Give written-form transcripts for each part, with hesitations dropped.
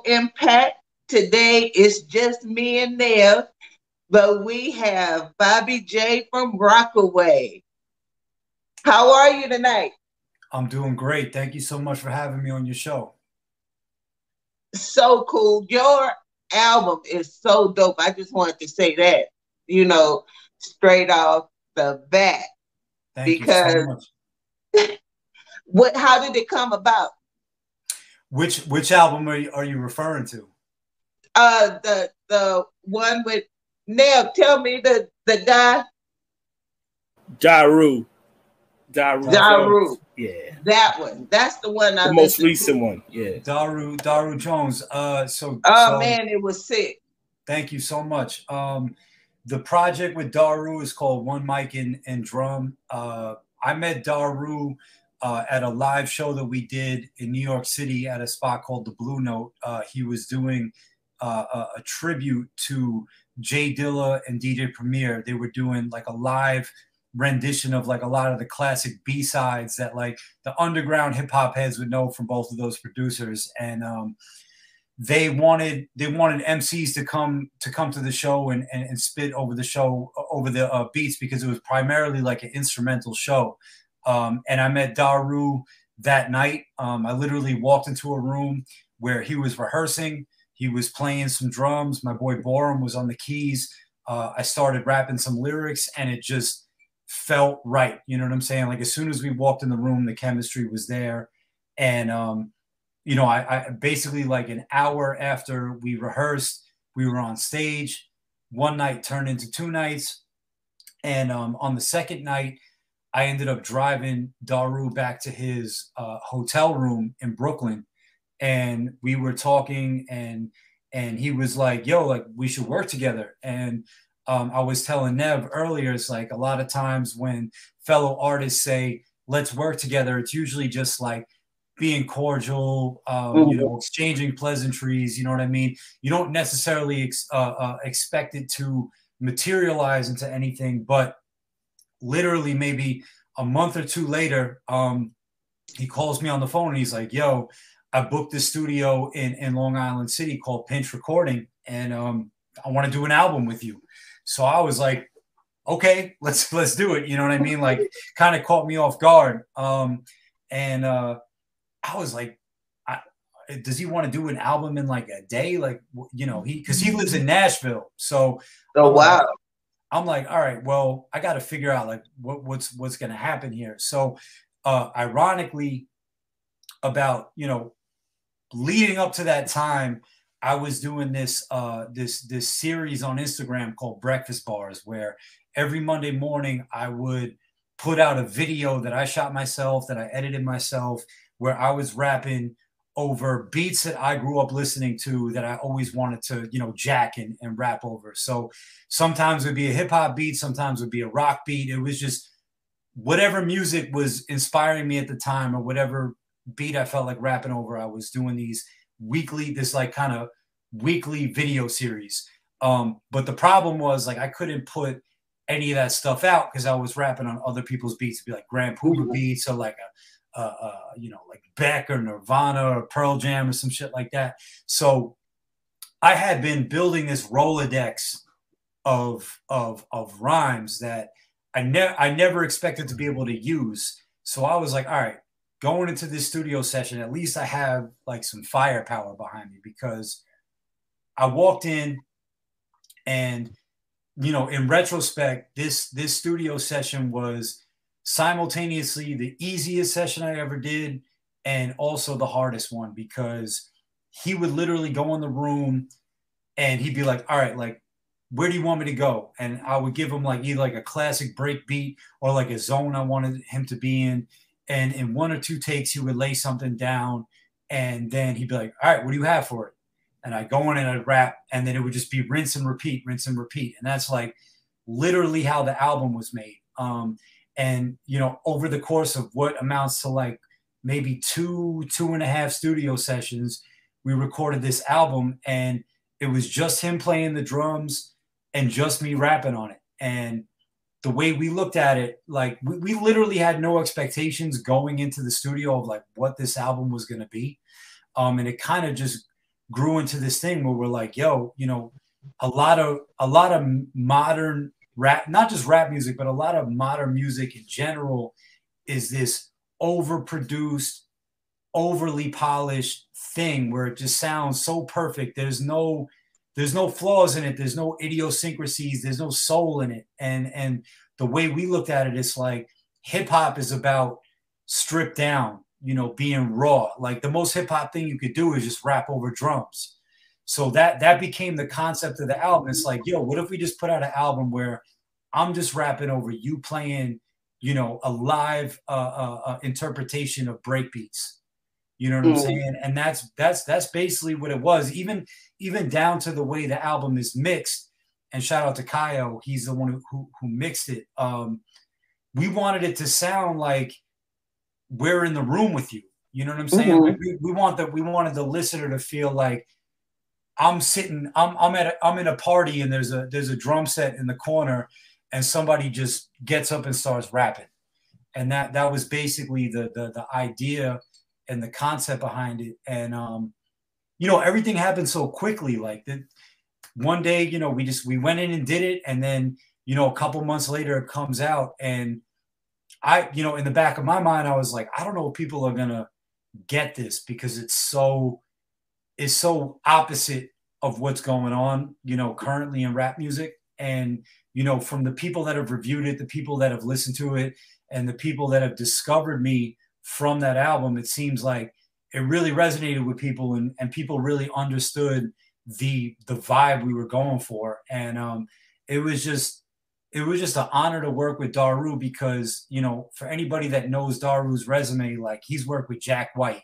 Impact. Today it's just me and Nev, but we have Bobby J from Rockaway. How are you tonight? I'm doing great. Thank you so much for having me on your show. So cool. Your album is so dope. I just wanted to say that, straight off the bat. Thank you so Because much. how did it come about? Which album are you referring to? The one with Neb. Tell me the guy. Daru. Daru Daru. Jones. Yeah. That one. That's the one I The most listened recent to. one. Yeah. Daru Jones. Oh man, it was sick. Thank you so much. The project with Daru is called One Mic and Drum. I met Daru at a live show that we did in New York City at a spot called the Blue Note. He was doing a tribute to Jay Dilla and DJ Premier. They were doing like a live rendition of like a lot of the classic B-sides that like the underground hip hop heads would know from both of those producers. And they wanted MCs to come to the show and spit over the show, over the beats, because it was primarily like an instrumental show. And I met Daru that night. I literally walked into a room where he was rehearsing. He was playing some drums. My boy Borum was on the keys. I started rapping some lyrics, and it just felt right. You know what I'm saying? Like as soon as we walked in the room, the chemistry was there. And I basically, like an hour after we rehearsed, we were on stage. One night turned into two nights. And on the second night, I ended up driving Daru back to his hotel room in Brooklyn. And we were talking, and he was like, yo, like we should work together. And I was telling Nev earlier, it's like a lot of times when fellow artists say, let's work together, it's usually just like being cordial, exchanging pleasantries. You know what I mean? You don't necessarily expect it to materialize into anything, but literally maybe a month or two later, he calls me on the phone and he's like, yo, I booked this studio in Long Island City called Pinch Recording, and I want to do an album with you. So I was like, okay, let's do it. You know what I mean? Like kind of caught me off guard. And I was like, does he want to do an album in like a day? Like, because he lives in Nashville. So, wow. I'm like, all right, well, I got to figure out like what's going to happen here. So, ironically, about, leading up to that time, I was doing this series on Instagram called Breakfast Bars, where every Monday morning I would put out a video that I shot myself, that I edited myself, where I was rapping over beats that I grew up listening to that I always wanted to, jack and rap over. So sometimes it would be a hip hop beat, sometimes it would be a rock beat. It was just whatever music was inspiring me at the time, or whatever beat I felt like rapping over. I was doing this like kind of weekly video series. But the problem was like I couldn't put any of that stuff out because I was rapping on other people's beats. It'd be like Grand Puba beats, or like like Beck or Nirvana or Pearl Jam or some shit like that. So I had been building this Rolodex of rhymes that I never expected to be able to use. So I was like, all right, going into this studio session, at least I have like some firepower behind me, because I walked in and, in retrospect, this studio session was simultaneously the easiest session I ever did and also the hardest one, because he would literally go in the room and he'd be like, all right, like, where do you want me to go? And I would give him like either like a classic break beat or like a zone I wanted him to be in. And in one or two takes, he would lay something down, and then he'd be like, all right, what do you have for it? And I'd go in and I'd rap, and then it would just be rinse and repeat, rinse and repeat. And that's like literally how the album was made. And, over the course of what amounts to like maybe two and a half studio sessions, we recorded this album, and it was just him playing the drums and just me rapping on it. And the way we looked at it, like we literally had no expectations going into the studio of like what this album was going to be. And it kind of just grew into this thing where we're like, yo, you know, a lot of modern rap, not just rap music, but a lot of modern music in general is this overproduced, overly polished thing where it just sounds so perfect. There's no flaws in it. There's no idiosyncrasies. There's no soul in it. And the way we looked at it, it's like hip hop is about stripped down, you know, being raw. Like the most hip hop thing you could do is just rap over drums. So that became the concept of the album. It's like, yo, what if we just put out an album where I'm just rapping over you playing, you know, a live interpretation of breakbeats. You know what I'm saying? And that's basically what it was. Even down to the way the album is mixed. And shout out to Kaio, he's the one who mixed it. We wanted it to sound like we're in the room with you. You know what I'm saying? Like we wanted the listener to feel like I'm in a party and there's a drum set in the corner and somebody just gets up and starts rapping. And that was basically the idea and the concept behind it. And you know, everything happened so quickly. Like one day, you know, we went in and did it, and then, you know, a couple months later it comes out, and I, you know, in the back of my mind, I was like, I don't know if people are gonna get this because it's so opposite of what's going on, you know, currently in rap music. And, you know, from the people that have reviewed it, the people that have listened to it, and the people that have discovered me from that album, it seems like it really resonated with people, and people really understood the vibe we were going for. And it was just an honor to work with Daru because, you know, for anybody that knows Daru's resume, like he's worked with Jack White,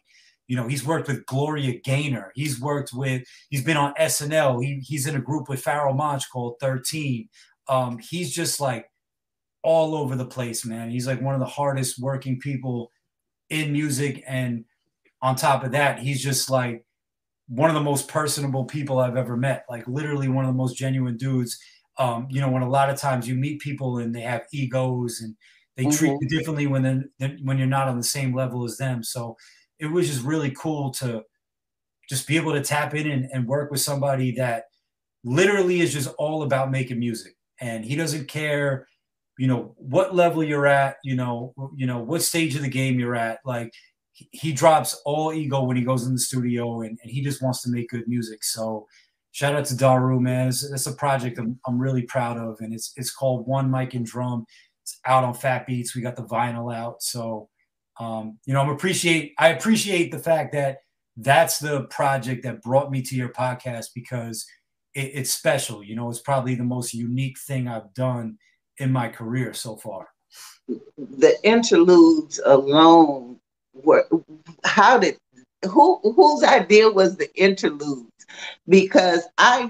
you know, he's worked with Gloria Gaynor, he's been on SNL, he's in a group with Pharoah Monch called 13. He's just like all over the place, man. He's like one of the hardest working people in music, and on top of that, he's just like one of the most personable people I've ever met. Like literally one of the most genuine dudes. You know, when a lot of times you meet people and they have egos and they treat you differently when you're not on the same level as them. So it was just really cool to just be able to tap in and work with somebody that literally is just all about making music, and he doesn't care, you know, what level you're at, you know, what stage of the game you're at. Like he drops all ego when he goes in the studio, and he just wants to make good music. So shout out to Daru, man. It's a project I'm really proud of, and it's called One Mic and Drum. It's out on Fat Beats. We got the vinyl out. So, you know, I appreciate the fact that that's the project that brought me to your podcast because it's special. You know, it's probably the most unique thing I've done in my career so far. The interludes alone whose idea was the interludes? Because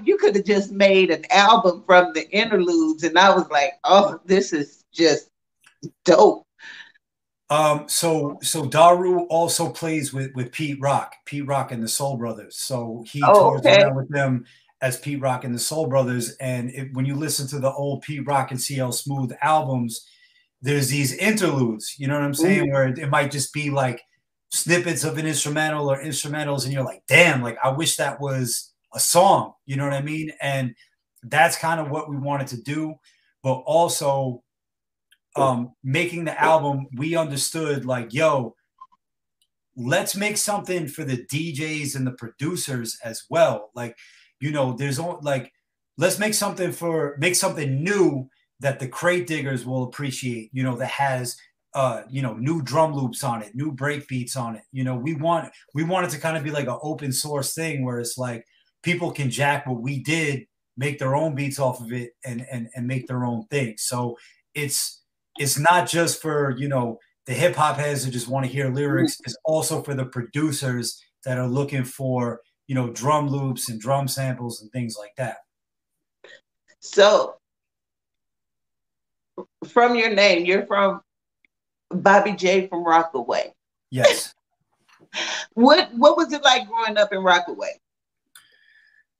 you could have just made an album from the interludes, and I was like, oh, this is just dope. So Daru also plays with Pete Rock and the Soul Brothers. So he tours around with them as Pete Rock and the Soul Brothers. And when you listen to the old Pete Rock and CL Smooth albums, there's these interludes, you know what I'm saying? Where it might just be like snippets of an instrumental or instrumentals, and you're like, damn, like I wish that was a song, you know what I mean? And that's kind of what we wanted to do. But also making the album, we understood like, yo, let's make something for the DJs and the producers as well. Like, you know, let's make something new that the crate diggers will appreciate, you know, that has you know, new drum loops on it, new break beats on it. You know, we want it to kind of be like an open source thing where it's like people can jack what we did, make their own beats off of it, and make their own thing. So it's not just for, you know, the hip hop heads that just want to hear lyrics. It's also for the producers that are looking for, you know, drum loops and drum samples and things like that. So from your name, you're from Bobby J from Rockaway. Yes. What was it like growing up in Rockaway?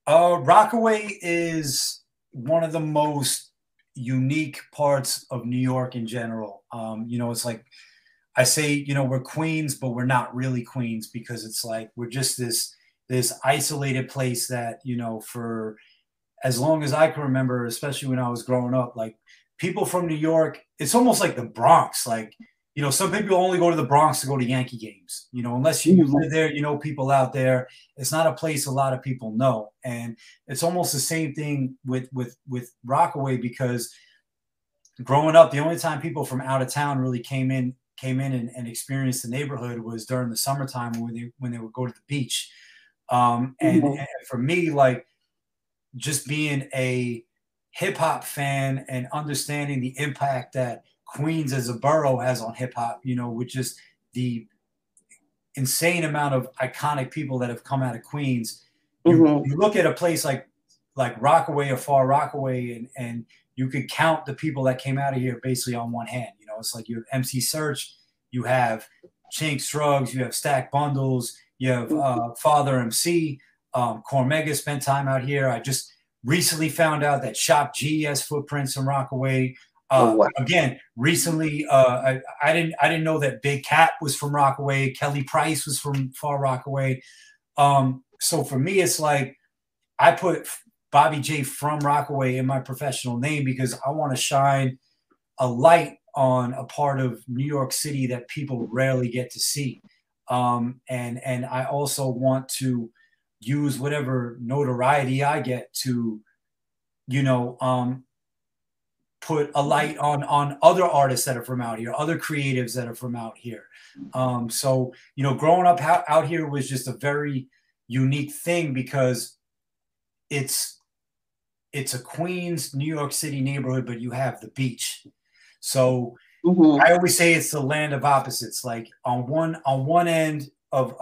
Rockaway is one of the most unique parts of New York in general. You know, it's like I say, you know, we're Queens, but we're not really Queens because it's like we're just this this isolated place that, you know, for as long as I can remember, especially when I was growing up, like people from New York, it's almost like the Bronx. Like, you know, some people only go to the Bronx to go to Yankee games, you know, unless you live there, you know, people out there. It's not a place a lot of people know. And it's almost the same thing with Rockaway, because growing up, the only time people from out of town really came in and experienced the neighborhood was during the summertime when they would go to the beach. And for me, like, just being a hip hop fan and understanding the impact that Queens as a borough has on hip hop, you know, with just the insane amount of iconic people that have come out of Queens. You look at a place like Rockaway or Far Rockaway, and you could count the people that came out of here basically on one hand. You know, it's like you have MC Search, you have Chinks Drugs, you have Stack Bundles, you have Father MC, Cormega spent time out here. I just recently found out that Shop G has footprints in Rockaway. Again, recently, I didn't know that Big Cat was from Rockaway. Kelly Price was from Far Rockaway. So for me, it's like I put Bobby J from Rockaway in my professional name because I want to shine a light on a part of New York City that people rarely get to see. And I also want to use whatever notoriety I get to, you know, put a light on other artists that are from out here, other creatives that are from out here. So, you know, growing up out here was just a very unique thing because it's a Queens, New York City neighborhood, but you have the beach. So I always say it's the land of opposites. Like on one end of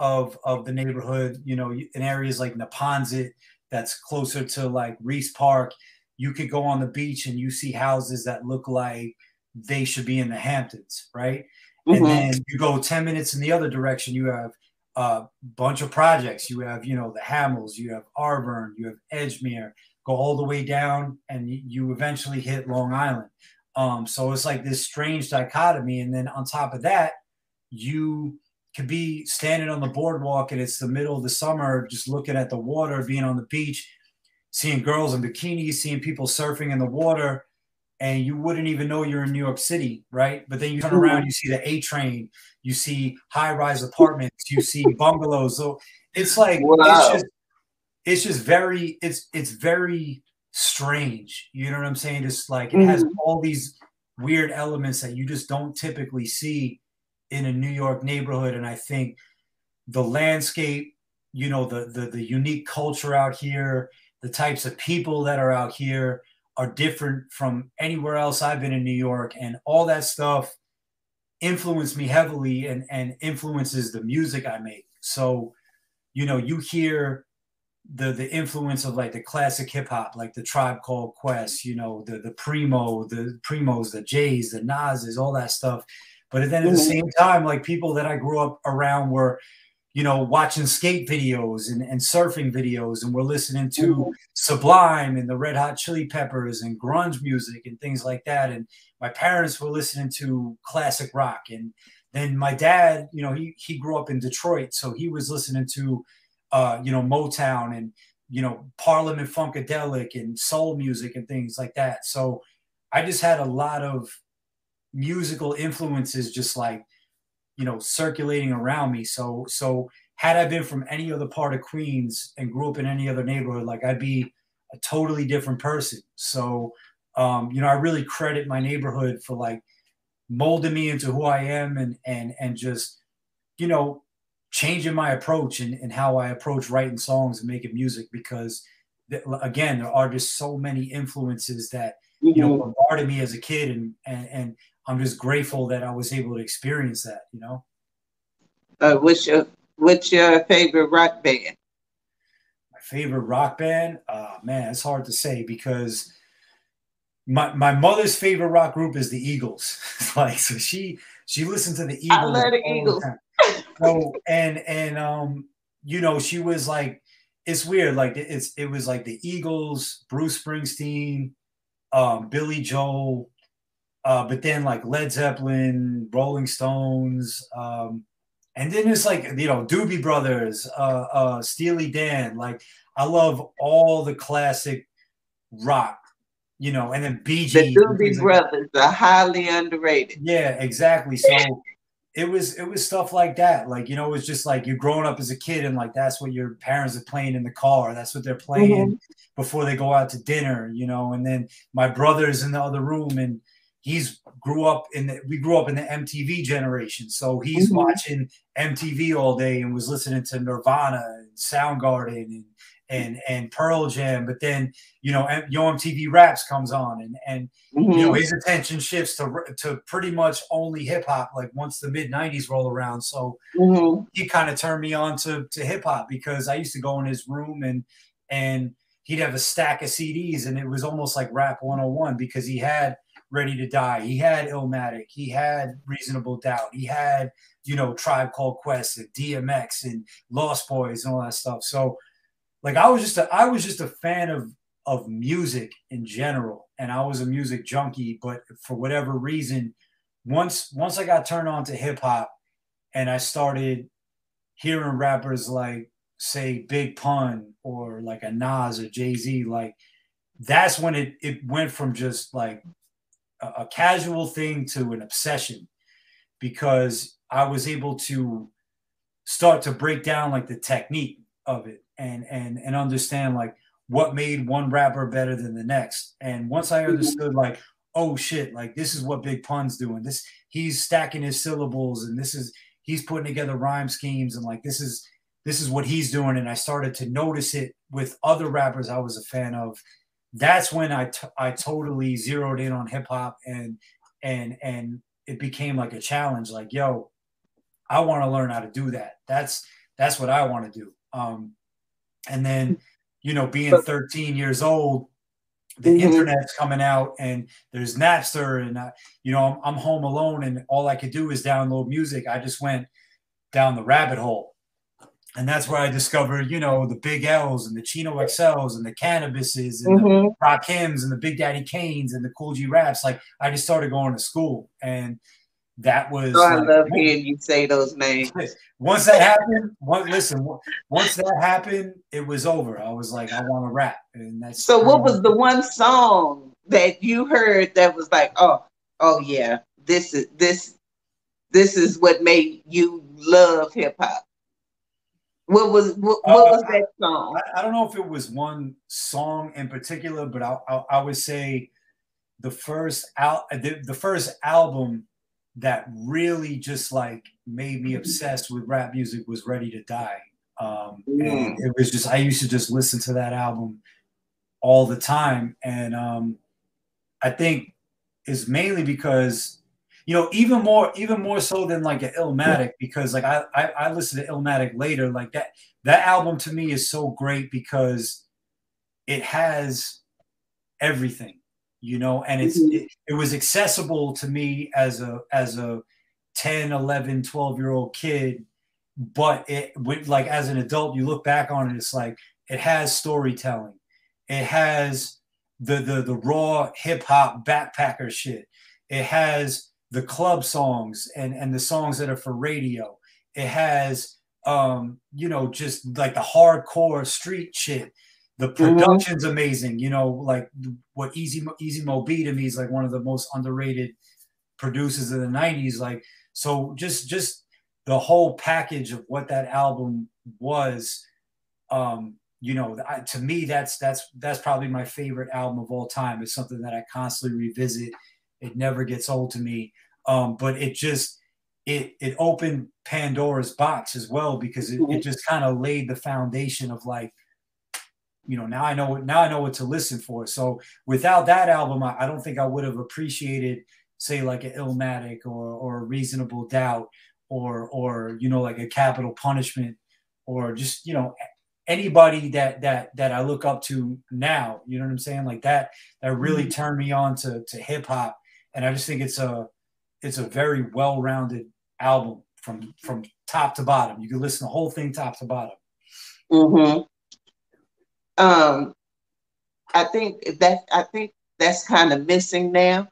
the neighborhood, you know, in areas like Neponsit, that's closer to like Reese Park, you could go on the beach and you see houses that look like they should be in the Hamptons, right? And then you go 10 minutes in the other direction, you have a bunch of projects. You have, you know, the Hamels, you have Arvern, you have Edgemere, go all the way down, and you eventually hit Long Island. So it's like this strange dichotomy. And then on top of that, you could be standing on the boardwalk and it's the middle of the summer, just looking at the water, being on the beach, seeing girls in bikinis, seeing people surfing in the water, and you wouldn't even know you're in New York City, right? But then you turn around, you see the A train, you see high-rise apartments, you see bungalows. So it's like it's just very strange. You know what I'm saying? Just like it has all these weird elements that you just don't typically see in a New York neighborhood. And I think the landscape, you know, the unique culture out here, the types of people that are out here are different from anywhere else I've been in New York. And all that stuff influenced me heavily and influences the music I make. So, you know, you hear the influence of like the classic hip hop, like the Tribe Called Quest, you know, the Primos, the Jays, the Nas's, all that stuff. But then at the same time, like people that I grew up around were, you know, watching skate videos and surfing videos, and we're listening to Sublime and the Red Hot Chili Peppers and grunge music and things like that. And my parents were listening to classic rock. And then my dad, you know, he grew up in Detroit, so he was listening to you know, Motown and, you know, Parliament Funkadelic and soul music and things like that. So I just had a lot of musical influences just like, you know, circulating around me. So had I been from any other part of Queens and grew up in any other neighborhood, like I'd be a totally different person. So, you know, I really credit my neighborhood for like molding me into who I am and just, you know, changing my approach and how I approach writing songs and making music, because again, there are just so many influences that, you know, bombarded me as a kid. And I'm just grateful that I was able to experience that, you know? What's your favorite rock band? My favorite rock band? Man, it's hard to say because my mother's favorite rock group is the Eagles. Like, so she listened to the Eagles. I love the Eagles. So and you know, she was like, it's weird, like it was like the Eagles, Bruce Springsteen, Billy Joel, but then like Led Zeppelin, Rolling Stones, And then there's like, you know, Doobie Brothers, Steely Dan. Like, I love all the classic rock, you know, and then Bee The Gees and things Doobie like that. Brothers are highly underrated. Yeah, exactly. So it was stuff like that. Like, you know, it was just like you're growing up as a kid and like that's what your parents are playing in the car. That's what they're playing Mhm. before they go out to dinner, you know. And then my brother's in the other room and we grew up in the MTV generation. So he's Mhm. watching MTV all day and was listening to Nirvana and Soundgarden and Pearl Jam. But then, you know, Yo MTV Raps comes on and you know, Mhm. his attention shifts to pretty much only hip hop. Like once the mid '90s roll around, so Mhm. he kind of turned me on to hip hop because I used to go in his room and he'd have a stack of CDs and it was almost like Rap 101 because he had Ready to Die, he had Illmatic, he had Reasonable Doubt, he had, you know, Tribe Called Quest and DMX and Lost Boys and all that stuff. So like I was just a fan of music in general, and I was a music junkie. But for whatever reason, once I got turned on to hip hop, and I started hearing rappers like say Big Pun or like a Nas or Jay Z, like that's when it went from just like a casual thing to an obsession because I was able to start to break down like the technique of it and understand like what made one rapper better than the next. And once I Mhm. understood like, oh shit, like this is what Big Pun's doing. This he's stacking his syllables and this is he's putting together rhyme schemes and like this is what he's doing. And I started to notice it with other rappers I was a fan of. That's when I totally zeroed in on hip hop and it became like a challenge. Like, yo, I want to learn how to do that. That's what I want to do. And then, you know, being But 13 years old, the mhm. internet's coming out and there's Napster and you know I'm home alone and all I could do is download music. I just went down the rabbit hole. And that's where I discovered, you know, the Big L's and the Chino XLs and the Cannabises and the Mhm. Rakims and the Big Daddy Kanes and the Cool G Raps. Like I just started going to school and that Oh, was I like, love hearing you say those names. once that happened, once that happened, it was over. I was like, I want to rap, and that's So, pretty what much was the it. one song that you heard that was like, oh, oh yeah, this is what made you love hip hop? What was Uh, that song? I don't know if it was one song in particular, but I would say the first album that really just like made me obsessed with rap music was Ready to Die. And Mm. it was just I used to just listen to that album all the time, and I think is mainly because you know even more so than like an Illmatic because like I listened to Illmatic later like that album to me is so great because it has everything, you know, and Mhm. it was accessible to me as a 10, 11, 12-year old kid, but it with like as an adult you look back on it, it's like it has storytelling, it has the raw hip hop backpacker shit, it has the club songs and the songs that are for radio, it has you know just like the hardcore street shit. The Mhm. production's amazing, you know, like what Easy Mo B to me is like one of the most underrated producers of the 90s. Like so just the whole package of what that album was, you know, to me that's probably my favorite album of all time. It's something that I constantly revisit. It never gets old to me. But it just it opened Pandora's box as well because it Mhm. just kind of laid the foundation of like, you know, now I know what to listen for. So without that album, I don't think I would have appreciated, say, like an Illmatic or a Reasonable Doubt or you know, like a Capital Punishment or just you know anybody that I look up to now. You know what I'm saying? Like that really Mhm. turned me on to hip hop, and I just think it's a very well rounded album from top to bottom. You can listen to the whole thing top to bottom. Mhm. Um, I think that's kind of missing now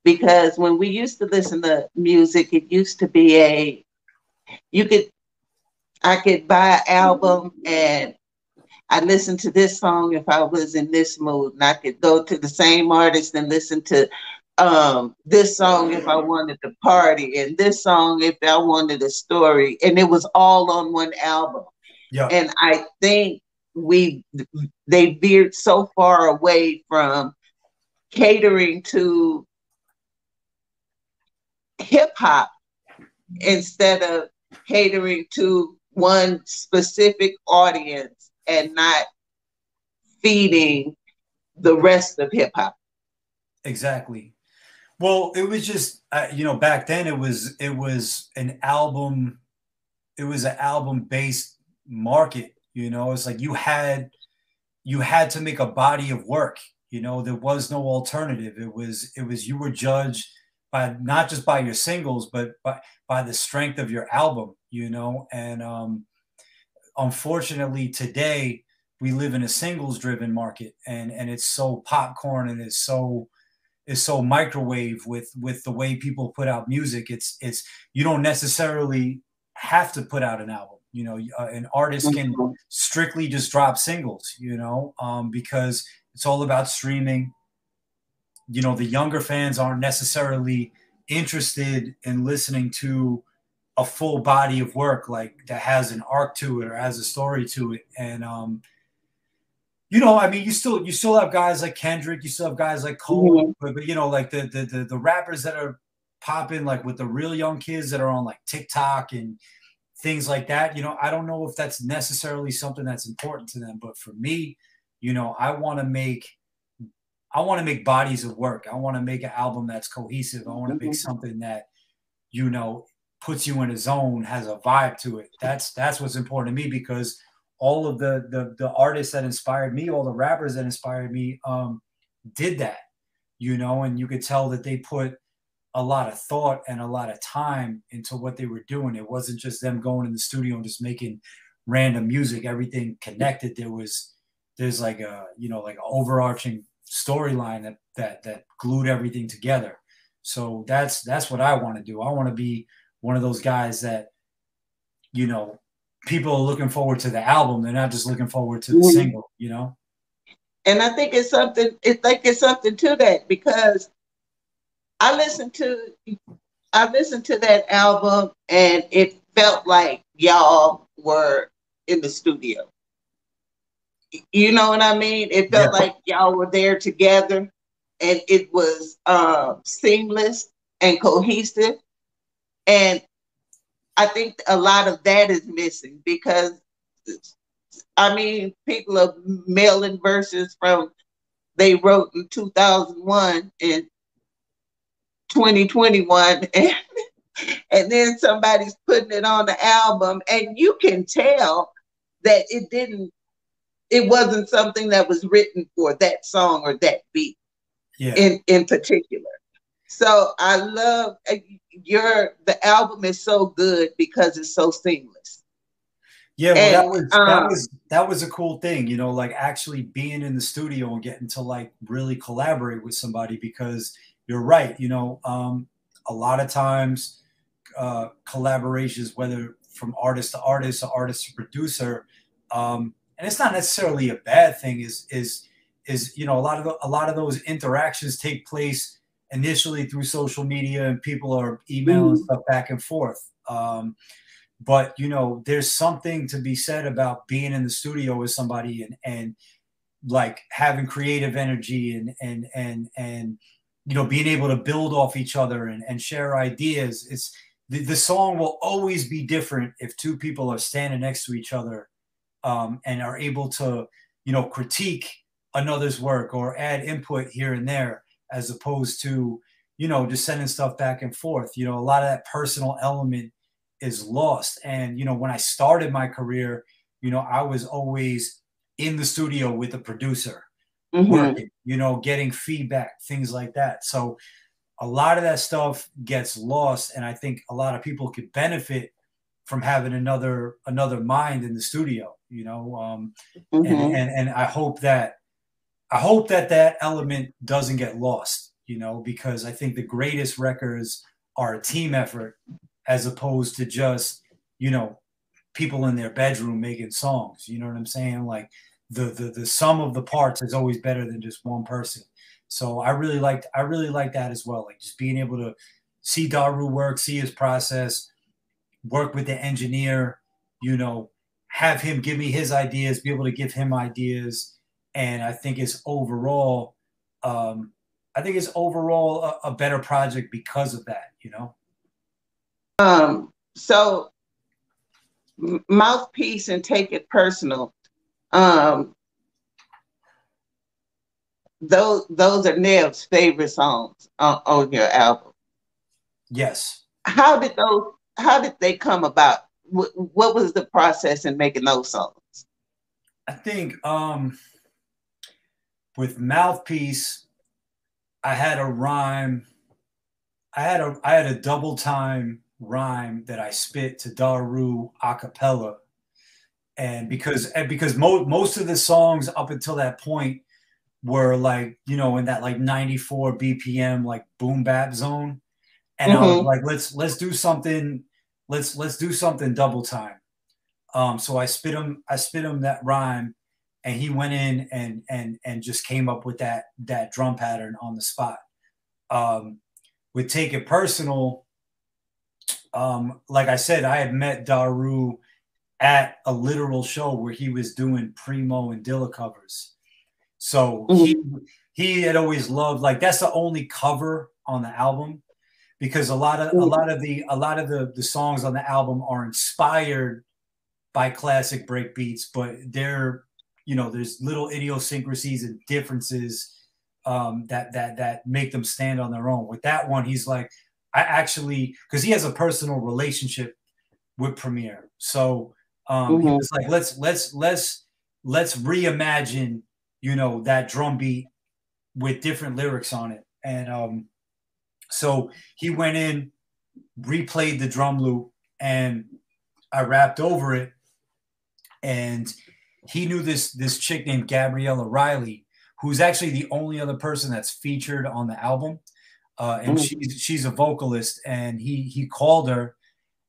because when we used to listen to music, it used to be a You could, I could buy an album and I listen to this song if I was in this mood, and I could go to the same artist and listen to this song if I wanted to party, and this song if I wanted a story, and it was all on one album. Yeah, And I think we they veered so far away from catering to hip hop instead of catering to one specific audience and not feeding the rest of hip hop. exactly. Well, it was just you know, back then it was an album, it was an album based market. You know, it's like you had to make a body of work. You know, there was no alternative. It was you were judged by not just by your singles, but by the strength of your album. You know, and unfortunately today we live in a singles driven market, and it's so popcorn, and it's so microwave with the way people put out music. It's you don't necessarily have to put out an album. You know, an artist can Mhm. strictly just drop singles. You know, because it's all about streaming. You know, the younger fans aren't necessarily interested in listening to a full body of work like that has an arc to it or has a story to it. And you know, I mean, you still have guys like Kendrick, you still have guys like Cole, Mhm. but you know, like the rappers that are popping, like with the real young kids that are on like TikTok and things like that. You know, I don't know if that's necessarily something that's important to them, but for me, you know, I want to make bodies of work. I want to make an album that's cohesive. I want to make Mhm. something that, you know, puts you in a zone, has a vibe to it. That's what's important to me, because all of the artists that inspired me, all the rappers that inspired me, did that, you know, and you could tell that they put a lot of thought and a lot of time into what they were doing. It wasn't just them going in the studio and just making random music. Everything connected. There's like a, you know, like an overarching storyline that glued everything together. So that's what I want to do. I want to be one of those guys that, you know, people are looking forward to the album. They're not just looking forward to the Mhm. single, you know? And I think it's something. It's something to that because I listened to I listened to that album and it felt like y'all were in the studio. You know what I mean? It Yeah. felt like y'all were there together, and it was seamless and cohesive. And I think a lot of that is missing because I mean, people are mailing verses from they wrote in 2001 and 2021, and then somebody's putting it on the album, and you can tell that it wasn't something that was written for that song or that beat Yeah. in particular. So I love the album is so good because it's so seamless. Yeah, well, And that was a cool thing, you know, like actually being in the studio and getting to like really collaborate with somebody, because you're right, you know, a lot of times collaborations, whether from artist to artist or artist to producer, and it's not necessarily a bad thing. Is you know, a lot of those interactions take place initially through social media, and people are emailing mhm, stuff back and forth. But you know, there's something to be said about being in the studio with somebody, and like having creative energy, and you know, being able to build off each other, and share ideas. It's the song will always be different if two people are standing next to each other, and are able to, you know, critique another's work or add input here and there, as opposed to, you know, just sending stuff back and forth. You know, a lot of that personal element is lost. And you know, when I started my career, you know, I was always in the studio with the producer, mhm. working, you know, getting feedback, things like that. So a lot of that stuff gets lost, and I think a lot of people could benefit from having another mind in the studio, you know. Mhm. And I hope that element doesn't get lost, you know, because I think the greatest records are a team effort, as opposed to just you know, people in their bedroom making songs. You know what I'm saying? Like the sum of the parts is always better than just one person. So I really liked that as well. Like just being able to see Daru work, see his process, work with the engineer, you know, have him give me his ideas, be able to give him ideas. And I think it's overall, a better project because of that, you know? So Mouthpiece and Take It Personal, those are Nev's favorite songs on your album. Yes. How did they come about? What was the process in making those songs? I think with Mouthpiece, I had a rhyme. I had a double time rhyme that I spit to Daru a cappella. And because most of the songs up until that point were like, you know, in that like 94 BPM like boom bap zone. And I was like, let's do something, let's do something double time. So I spit him that rhyme, and he went in and just came up with that drum pattern on the spot. With Take It Personal, like I said, I had met Daru at a literal show where he was doing Primo and Dilla covers. So he had always loved, like, that's the only cover on the album, because a lot of the songs on the album are inspired by classic break beats, but they're, you know, there's little idiosyncrasies and differences that make them stand on their own. With that one, he's like, I actually, because he has a personal relationship with Premier, so he was like, let's reimagine, you know, that drum beat with different lyrics on it. And so he went in, replayed the drum loop, and I rapped over it. And he knew this chick named Gabriella Riley, who's actually the only other person that's featured on the album. And she's a vocalist, and he called her,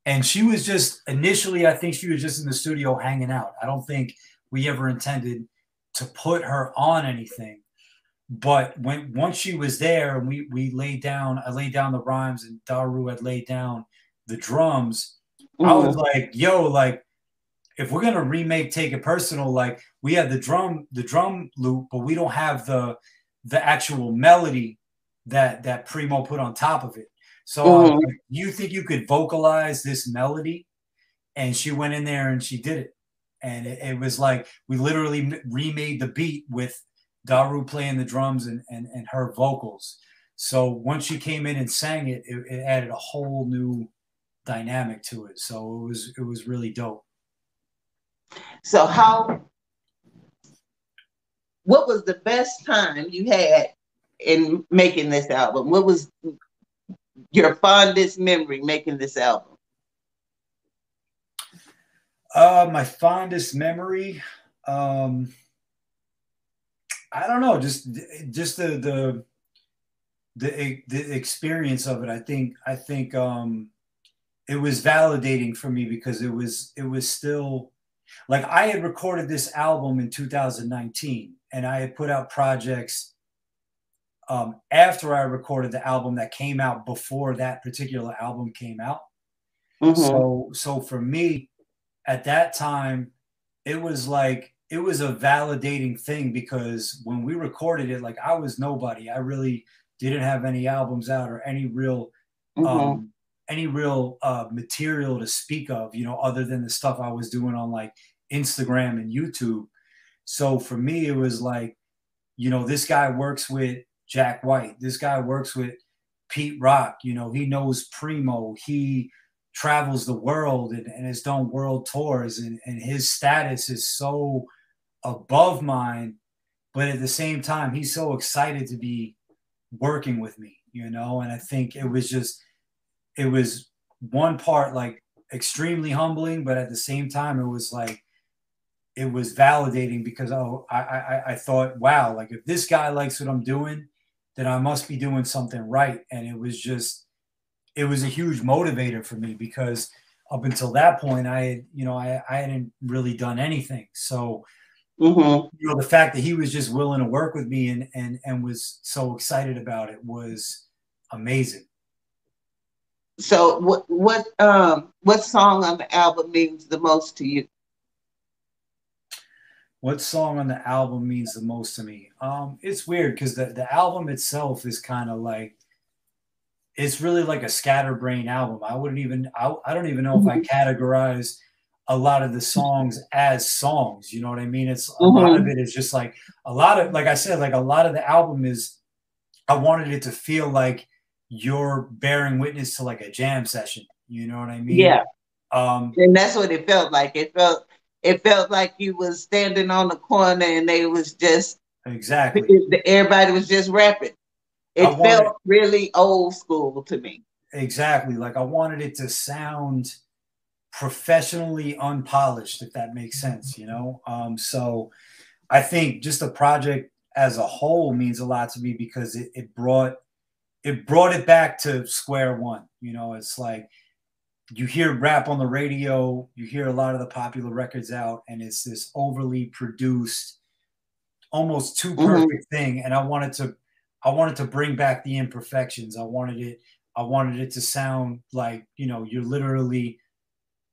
and she was just, initially, I think she was just in the studio hanging out. I don't think we ever intended to put her on anything. But once she was there, and I laid down the rhymes, and Daru had laid down the drums, I was like, yo, like, if we're gonna remake Take It Personal, like, we have the drum loop, but we don't have the actual melody that Primo put on top of it. So like, you think you could vocalize this melody? And she went in there and she did it. And it was like, we literally remade the beat with Daru playing the drums and her vocals. So once she came in and sang it, it added a whole new dynamic to it. So it was really dope. So what was the best time you had in making this album? What was your fondest memory making this album? My fondest memory, I don't know, just the experience of it. I think it was validating for me, because it was still, like, I had recorded this album in 2019, and I had put out projects after I recorded the album that came out before that particular album came out. So for me, at that time, it was like, it was a validating thing, because when we recorded it, like, I was nobody. I really didn't have any albums out or any real material to speak of, you know, other than the stuff I was doing on like Instagram and YouTube. So for me, it was like, you know, this guy works with Jack White. This guy works with Pete Rock. You know, he knows Primo. He travels the world and has done world tours, and his status is so above mine, but at the same time, he's so excited to be working with me, you know. And I think it was one part like extremely humbling, but at the same time, it was like, it was validating, because I thought, wow, like, if this guy likes what I'm doing, then I must be doing something right. And it was a huge motivator for me, because up until that point, I had, you know, I hadn't really done anything. So, Mm-hmm. you know, the fact that he was just willing to work with me and was so excited about it was amazing. So what song on the album means the most to you? What song on the album means the most to me? It's weird because the album itself is kind of like, it's really like a scatterbrain album. I don't even know if I categorize a lot of the songs as songs. You know what I mean? It's a lot of it is just like a lot of, like I said, like a lot of the album is, I wanted it to feel like you're bearing witness to like a jam session. You know what I mean? Yeah. And that's what it felt like. It felt like you was standing on the corner and they was just exactly, everybody was just rapping. It felt really old school to me. Exactly. Like I wanted it to sound professionally unpolished, if that makes sense, you know? So I think just the project as a whole means a lot to me because it brought it back to square one. You know, it's like you hear rap on the radio, you hear a lot of the popular records out, and it's this overly produced, almost too perfect thing. And I wanted to bring back the imperfections. I wanted it to sound like, you know, you're literally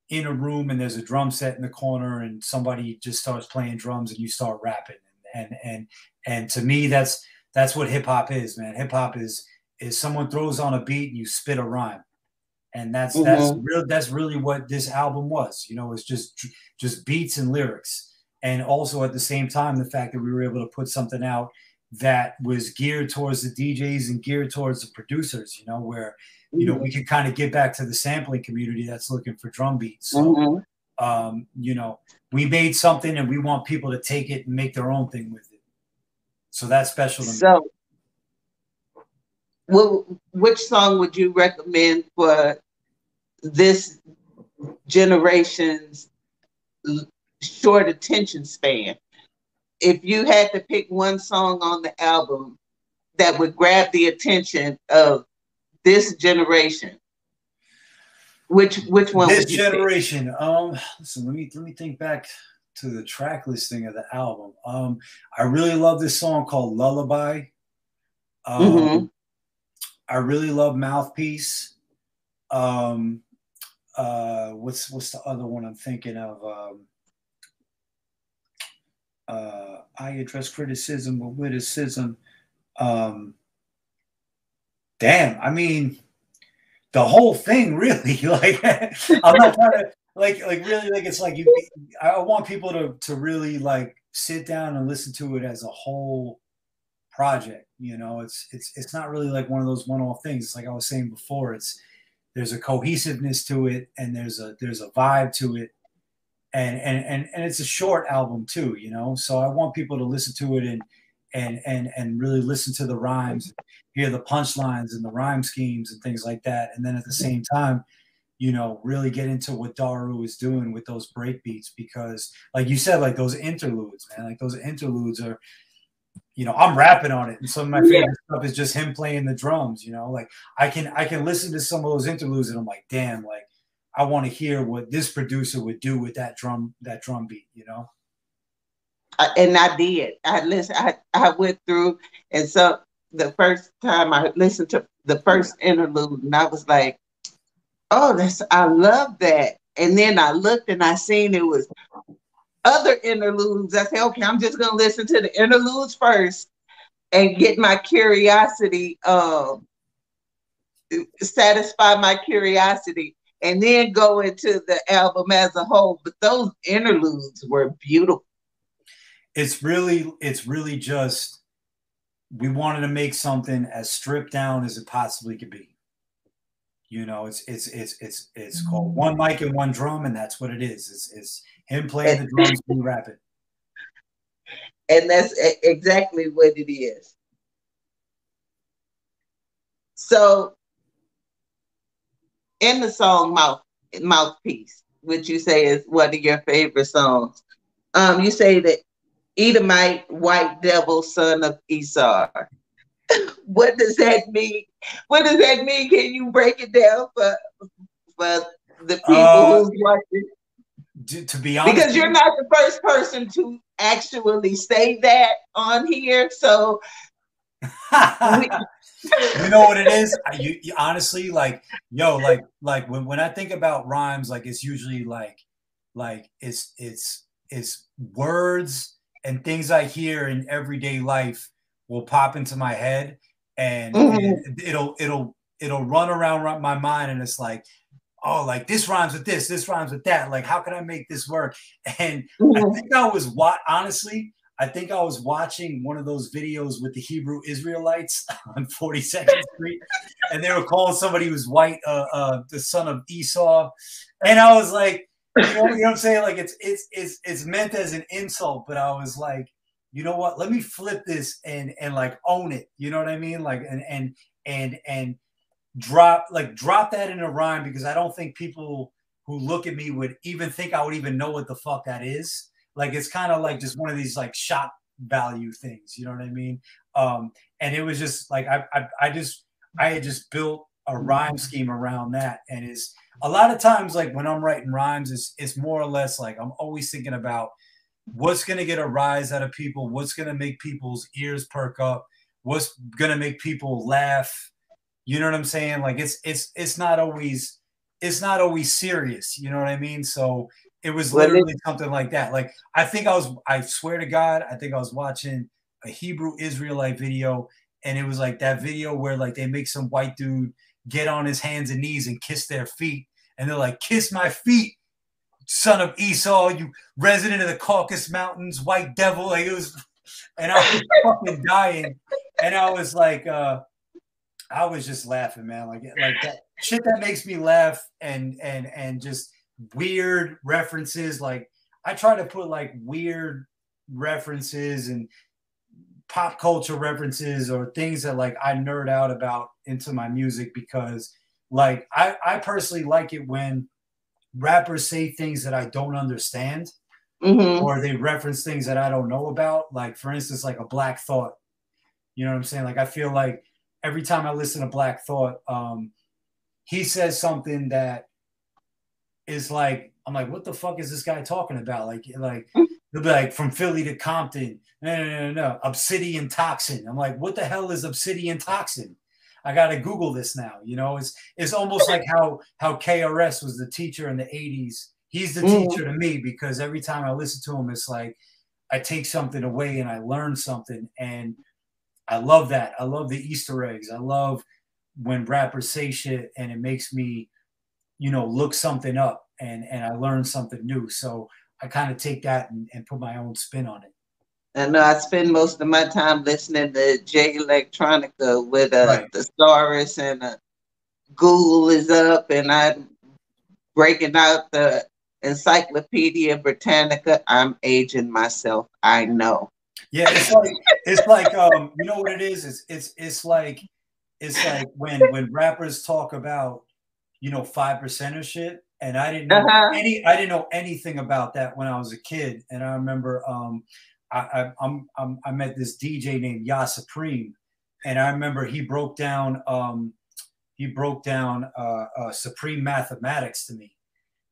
in a room and there's a drum set in the corner and somebody just starts playing drums and you start rapping. And to me, that's what hip hop is, man. Hip hop is someone throws on a beat and you spit a rhyme. And that's really what this album was. You know, it's just beats and lyrics. And also at the same time, the fact that we were able to put something out that was geared towards the DJs and geared towards the producers, you know, where, you know, we could kind of get back to the sampling community that's looking for drum beats. So, you know, we made something and we want people to take it and make their own thing with it. So that's special to me. So, which song would you recommend for this generation's short attention span? If you had to pick one song on the album that would grab the attention of this generation, which one this would you generation pick? Listen, let me think back to the track listing of the album. I really love this song called Lullaby. I really love Mouthpiece. What's the other one I'm thinking of? I address criticism with witticism. Damn, I mean, the whole thing really. Like, I'm not trying to like really like it's like I want people to really like sit down and listen to it as a whole project. You know, it's not really like one of those one-off things. It's like I was saying before. There's a cohesiveness to it, and there's a vibe to it. And it's a short album too, you know. So I want people to listen to it and really listen to the rhymes, hear the punchlines and the rhyme schemes and things like that. And then at the same time, you know, really get into what Daru is doing with those break beats, because like you said, like those interludes, man, like those interludes are, you know, I'm rapping on it, and some of my favorite stuff is just him playing the drums, you know. Like I can listen to some of those interludes and I'm like, damn, like I want to hear what this producer would do with that drum beat, you know? And I did. I went through, and so the first time I listened to the first interlude, and I was like, "Oh, I love that." And then I looked and I seen it was other interludes. I said, "Okay, I'm just gonna listen to the interludes first and get my curiosity, satisfy my curiosity." And then go into the album as a whole. But those interludes were beautiful. It's really just, we wanted to make something as stripped down as it possibly could be. You know, it's called one mic and one drum, and that's what it is. It's him playing the drums, me rapping. And that's exactly what it is. So, in the song Mouthpiece, which you say is one of your favorite songs, you say that Edomite, white devil, son of Esau. What does that mean? What does that mean? Can you break it down for the people who's watching? To be honest, because you're not the first person to actually say that on here. So, you know what it is? You honestly, like, yo, like when I think about rhymes, like it's usually like it's words and things I hear in everyday life will pop into my head, and it'll run around my mind, and it's like, oh, like this rhymes with this rhymes with that. Like, how can I make this work? And I think I think I was watching one of those videos with the Hebrew Israelites on 42nd Street, and they were calling somebody who's white the son of Esau, and I was like, you know what I'm saying? Like it's meant as an insult, but I was like, you know what? Let me flip this and like own it. You know what I mean? Like and drop that in a rhyme, because I don't think people who look at me would even think I would even know what the fuck that is. Like it's kind of like just one of these like shock value things, you know what I mean? And it was just like I had just built a rhyme scheme around that, and it's a lot of times like when I'm writing rhymes, it's more or less like I'm always thinking about what's gonna get a rise out of people, what's gonna make people's ears perk up, what's gonna make people laugh. You know what I'm saying? Like it's not always serious. You know what I mean? So it was literally something like that. Like I swear to God, I think I was watching a Hebrew Israelite video, and it was like that video where like they make some white dude get on his hands and knees and kiss their feet, and they're like, "Kiss my feet, son of Esau, you resident of the Caucasus Mountains, white devil." Like it was, and I was fucking dying, and I was like, I was just laughing, man. Like that shit that makes me laugh, and just weird references. Like I try to put like weird references and pop culture references or things that like I nerd out about into my music, because like I personally like it when rappers say things that I don't understand, or they reference things that I don't know about. Like for instance, like a Black Thought. You know what I'm saying? Like I feel like every time I listen to Black Thought, he says something that is like, I'm like, what the fuck is this guy talking about? Like they'll be like, from Philly to Compton, no, obsidian toxin. I'm like, what the hell is obsidian toxin? I gotta Google this now. You know, it's almost like how KRS was the teacher in the 80s. He's the teacher to me, because every time I listen to him, it's like I take something away and I learn something, and I love that. I love the Easter eggs. I love when rappers say shit and it makes me, you know, look something up, and I learn something new. So I kind of take that and put my own spin on it. I know I spend most of my time listening to J Electronica with Right. the Thesaurus, and Google is up, and I'm breaking out the Encyclopedia Britannica. I'm aging myself, I know. Yeah, it's like you know what it is? It's like when rappers talk about, you know, 5% shit, and I didn't know anything about that when I was a kid. And I remember I met this DJ named Ya Supreme, and I remember he broke down Supreme Mathematics to me,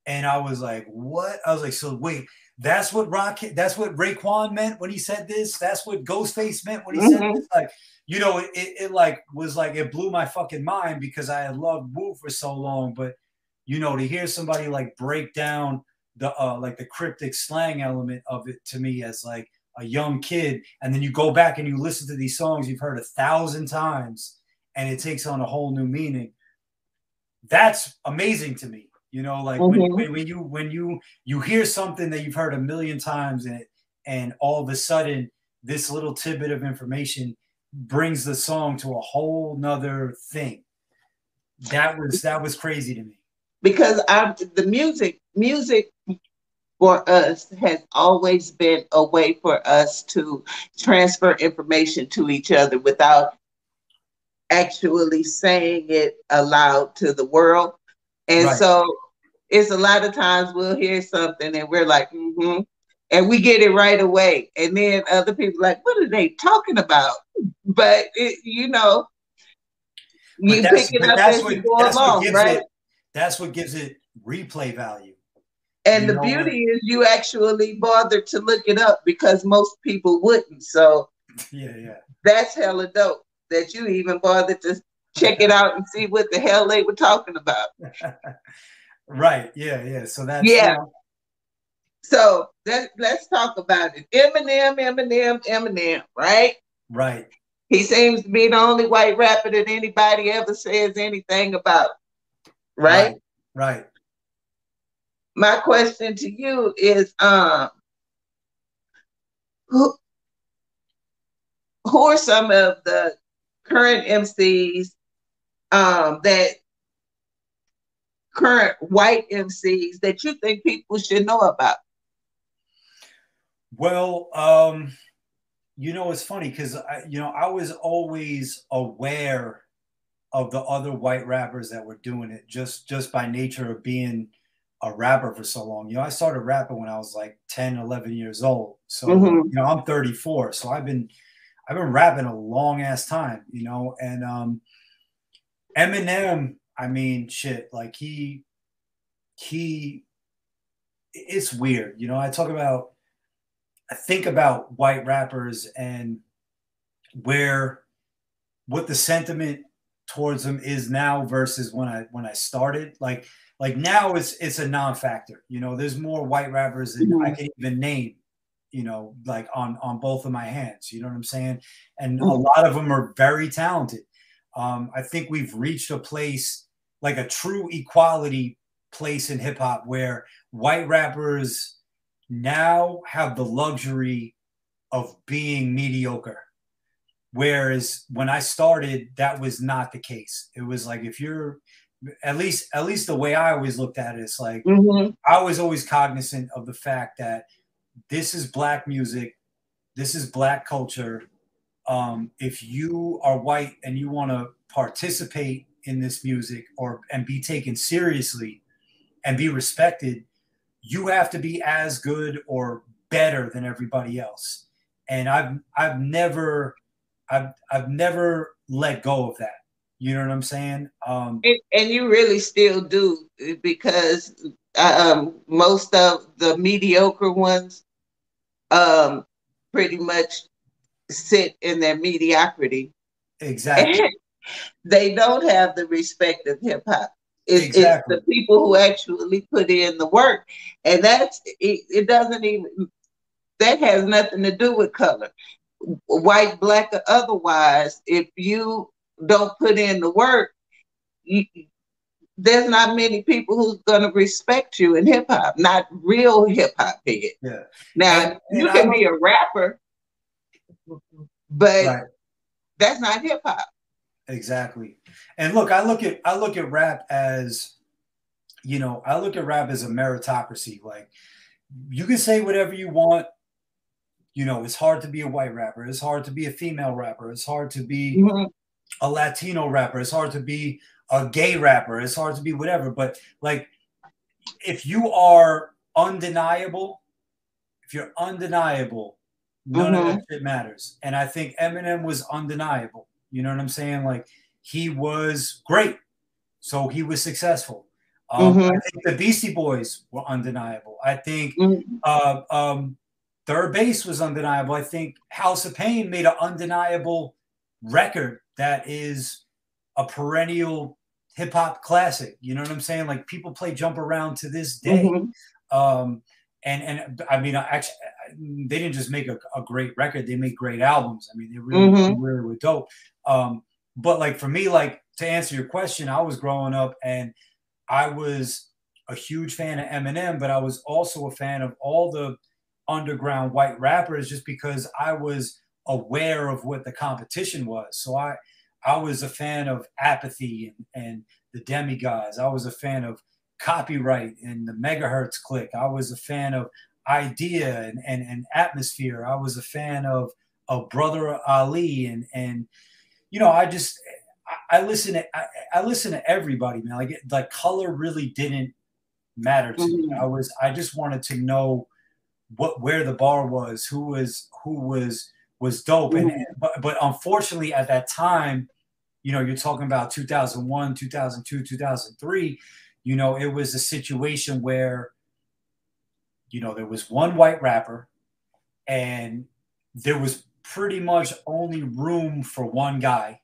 and I was like, what? I was like, so wait, that's what Raekwon meant when he said this? That's what Ghostface meant when he said this? Like, you know, it like was like, it blew my fucking mind, because I had loved Wu for so long. But, you know, to hear somebody like break down the like the cryptic slang element of it to me as like a young kid, and then you go back and you listen to these songs you've heard 1,000 times, and it takes on a whole new meaning. That's amazing to me. You know, like when you hear something that you've heard 1,000,000 times, and all of a sudden this little tidbit of information brings the song to a whole nother thing. That was crazy to me. Because the music for us has always been a way for us to transfer information to each other without actually saying it aloud to the world. And so it's a lot of times we'll hear something and we're like, and we get it right away. And then other people are like, what are they talking about? But, you know, you pick it up as you go along, right? That's what gives it replay value. And the beauty is you actually bothered to look it up because most people wouldn't. So yeah, that's hella dope that you even bothered to check it out and see what the hell they were talking about. Right. Yeah. So that's, yeah. So let's talk about it. Eminem, right? Right. He seems to be the only white rapper that anybody ever says anything about. Right? Right. My question to you is, who are some of the current MCs, that current white MCs that you think people should know about? Well, it's funny because I was always aware of the other white rappers that were doing it just by nature of being a rapper for so long. I started rapping when I was like 10, 11 years old. So, I'm 34. So I've been rapping a long ass time, and Eminem, I mean, shit, like he it's weird. I think about white rappers and what the sentiment towards them is now versus when I started. Like now it's a non-factor. There's more white rappers than I can even name, like on both of my hands. You know what I'm saying? And a lot of them are very talented. I think we've reached a place, like a true equality place in hip hop, where white rappers now have the luxury of being mediocre. Whereas when I started, that was not the case. It was like, if you're at least the way I always looked at it, it's like, I was always cognizant of the fact that this is Black music. This is Black culture. If you are white and you want to participate in this music and be taken seriously and be respected, you have to be as good or better than everybody else. And I've never let go of that. You know what I'm saying? And you really still do, because most of the mediocre ones pretty much sit in their mediocrity. Exactly. And they don't have the respect of hip hop. It's the people who actually put in the work. And it doesn't even, that has nothing to do with color. White, Black, or otherwise, if you don't put in the work, there's not many people who's going to respect you in hip hop, not real hip hop head. Yeah. Now, you can be a rapper, but that's not hip hop. Exactly. And look, I look at rap as, I look at rap as a meritocracy. Like, you can say whatever you want. It's hard to be a white rapper. It's hard to be a female rapper. It's hard to be a Latino rapper. It's hard to be a gay rapper. It's hard to be whatever. But like, if you are undeniable, none of that shit matters. And I think Eminem was undeniable. You know what I'm saying? Like, he was great. So he was successful. I think the Beastie Boys were undeniable. I think Third Base was undeniable. I think House of Pain made an undeniable record that is a perennial hip hop classic. You know what I'm saying? Like, people play Jump Around to this day. And I mean, actually, they didn't just make a great record. They make great albums. I mean, they really were dope. But like, for me, like, to answer your question, I was growing up and I was a huge fan of Eminem, but I was also a fan of all the underground white rappers, just because I was aware of what the competition was. So I was a fan of Apathy and the Demigods. I was a fan of Copyright and the Megahertz Click. I was a fan of Idea and Atmosphere. I was a fan of Brother Ali and I listen to everybody, man. Like color really didn't matter to me. I just wanted to know where the bar was, who was dope. But unfortunately at that time, you're talking about 2001, 2002, 2003, you know, it was a situation where, you know, there was one white rapper and there was pretty much only room for one guy,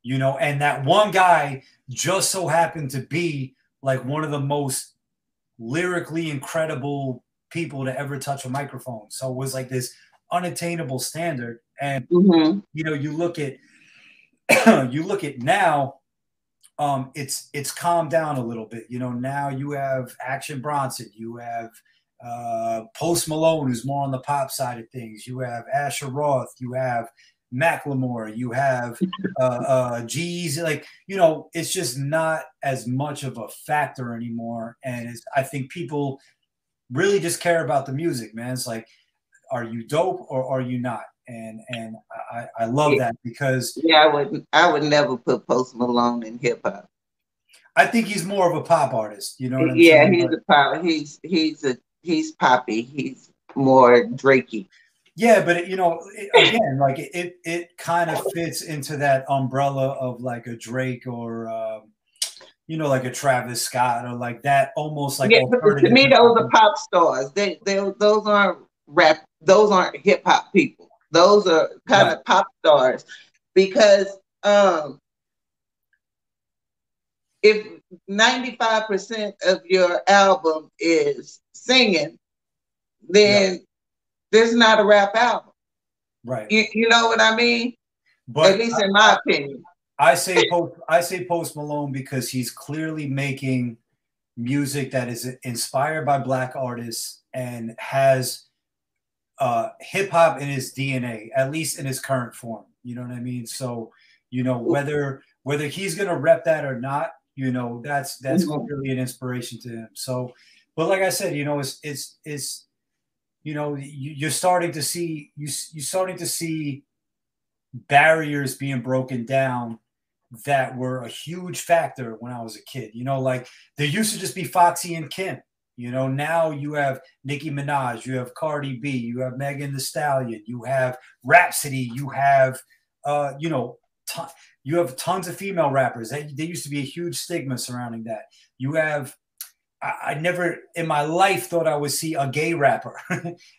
you know, and that one guy just so happened to be like one of the most lyrically incredible people to ever touch a microphone. So it was like this unattainable standard. And you know, you look at now, it's calmed down a little bit. You know, now you have Action Bronson, you have Post Malone, who's more on the pop side of things. You have Asher Roth, you have Macklemore, you have G's. Like, you know, it's just not as much of a factor anymore. And I think people really just care about the music, man. It's like, are you dope or are you not? And I love that, because I would never put Post Malone in hip hop. I think he's more of a pop artist. You know what I'm Yeah, saying? he's a pop. He's poppy. He's more Drakey. Yeah, but you know, again, like it kind of fits into that umbrella of like a Drake or you know, like a Travis Scott or like that, almost like to me, those are pop stars. Those aren't rap. Those aren't hip hop people. Those are kind of pop stars, because if 95% of your album is singing, then there's not a rap album. Right. You know what I mean? But at least in my opinion. I say Post Malone because he's clearly making music that is inspired by Black artists and has hip hop in his DNA, at least in his current form. You know what I mean? So, you know, whether he's gonna rep that or not, you know, that's clearly an inspiration to him. So, but like I said, you know, it's you know, you're starting to see barriers being broken down that were a huge factor when I was a kid. You know, like there used to just be Foxy and Kim. You know, now you have Nicki Minaj, you have Cardi B, you have Megan Thee Stallion, you have Rhapsody, you have, you know, you have tons of female rappers. There used to be a huge stigma surrounding that. You have, I never in my life thought I would see a gay rapper.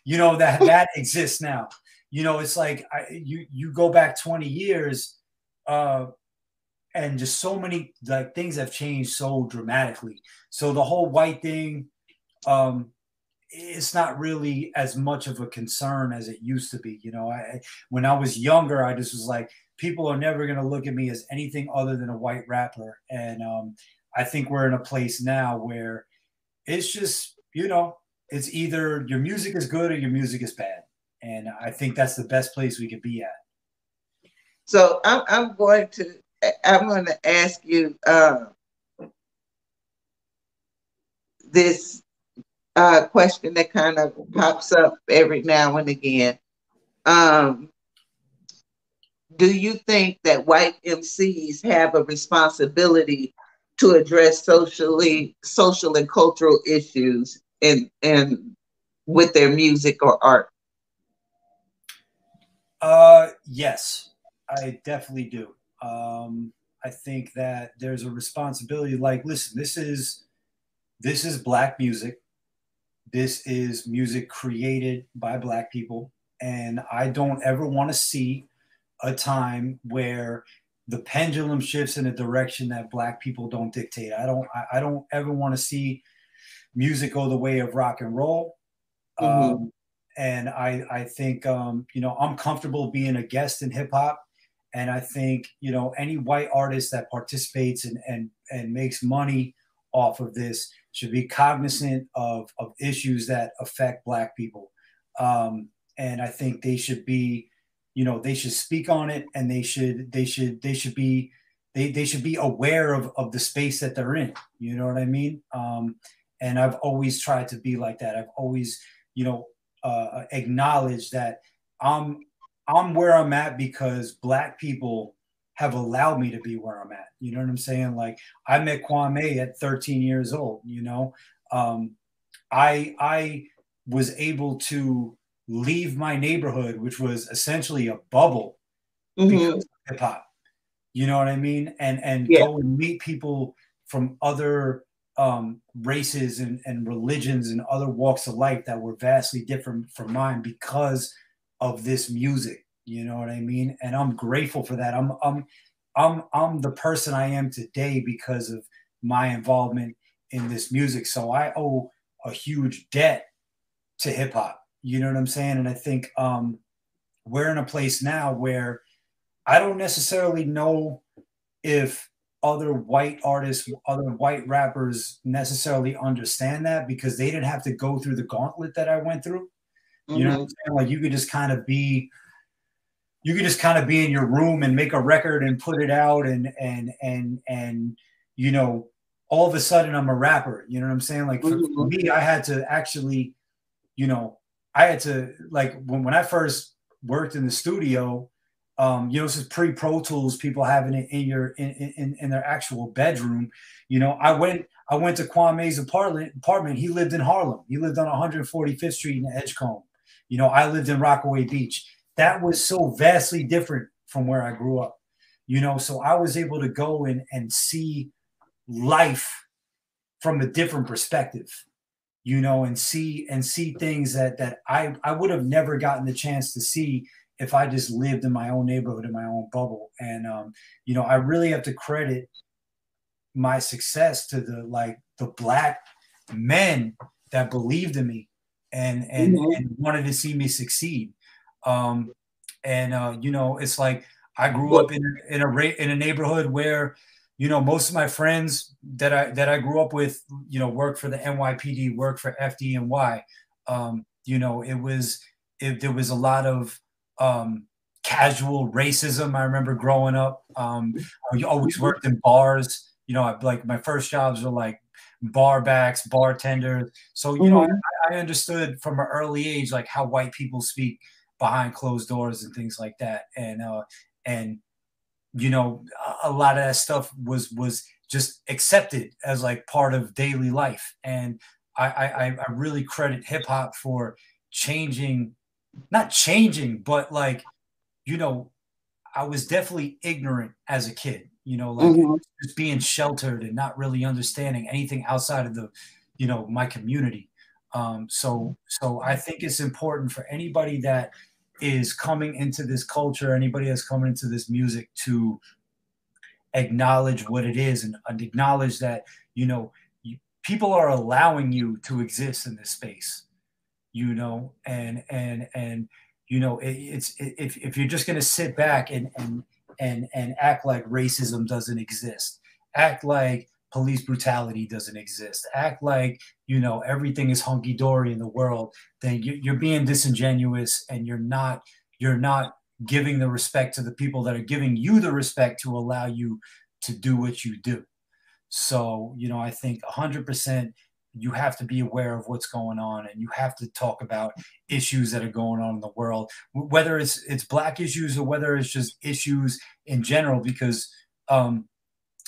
You know, that exists now. You know, it's like you go back 20 years, and just so many like things have changed so dramatically. So the whole white thing, it's not really as much of a concern as it used to be. You know, when I was younger, I just was like, people are never going to look at me as anything other than a white rapper. And I think we're in a place now where it's just, you know, it's either your music is good or your music is bad. And I think that's the best place we could be at. So I'm going to ask you this question that kind of pops up every now and again. Do you think that white MCs have a responsibility to address social and cultural issues in with their music or art? Yes, I definitely do. I think that there's a responsibility. Like, listen, this is Black music. This is music created by Black people, and I don't ever want to see a time where the pendulum shifts in a direction that Black people don't dictate. I don't ever want to see music go the way of rock and roll. And I think, you know, I'm comfortable being a guest in hip hop. And I think, you know, any white artist that participates and makes money off of this should be cognizant of issues that affect Black people. And I think they should be, you know, they should speak on it, and they should be aware of the space that they're in. You know what I mean? And I've always tried to be like that. I've always, you know, acknowledged that I'm where I'm at because Black people have allowed me to be where I'm at. You know what I'm saying? Like, I met Kwame at 13 years old. You know, I was able to leave my neighborhood, which was essentially a bubble, because of hip hop. You know what I mean? And go and meet people from other races and religions and other walks of life that were vastly different from mine because of this music. You know what I mean? And I'm grateful for that. I'm the person I am today because of my involvement in this music. So I owe a huge debt to hip hop. You know what I'm saying? And I think we're in a place now where I don't necessarily know if other white artists, other white rappers necessarily understand that, because they didn't have to go through the gauntlet that I went through. You know what I'm saying? Like you could just kind of be in your room and make a record and put it out and you know, all of a sudden I'm a rapper. You know what I'm saying? Like for me, I had to actually, you know, I had to, like when I first worked in the studio, you know, this is pre-Pro Tools, people having it in their actual bedroom. You know, I went to Kwame's apartment. He lived in Harlem. He lived on 145th Street in Edgecombe. You know, I lived in Rockaway Beach. That was so vastly different from where I grew up. You know, so I was able to go and see life from a different perspective. You know, and see things that I would have never gotten the chance to see if I just lived in my own neighborhood, in my own bubble. And, you know, I really have to credit my success to the Black men that believed in me and wanted to see me succeed. You know, it's like I grew up in a neighborhood where, you know, most of my friends that I grew up with, you know, worked for the NYPD, worked for FDNY. You know, there was a lot of casual racism. I remember growing up. You always worked in bars. You know, like my first jobs were like bar backs, bartenders. So, you know, I understood from an early age, like how white people speak behind closed doors and things like that. And you know, a lot of that stuff was just accepted as like part of daily life. And I really credit hip hop for not changing, but like, you know, I was definitely ignorant as a kid, you know, like just being sheltered and not really understanding anything outside of you know, my community. So I think it's important for anybody that is coming into this culture, anybody that's coming into this music, to acknowledge what it is and acknowledge that, you know, people are allowing you to exist in this space, you know, and you know, if you're just going to sit back and act like racism doesn't exist, act like police brutality doesn't exist, act like, you know, everything is hunky-dory in the world, then you're being disingenuous, and you're not giving the respect to the people that are giving you the respect to allow you to do what you do. So, you know, I think 100% you have to be aware of what's going on, and you have to talk about issues that are going on in the world, whether it's Black issues or whether it's just issues in general, because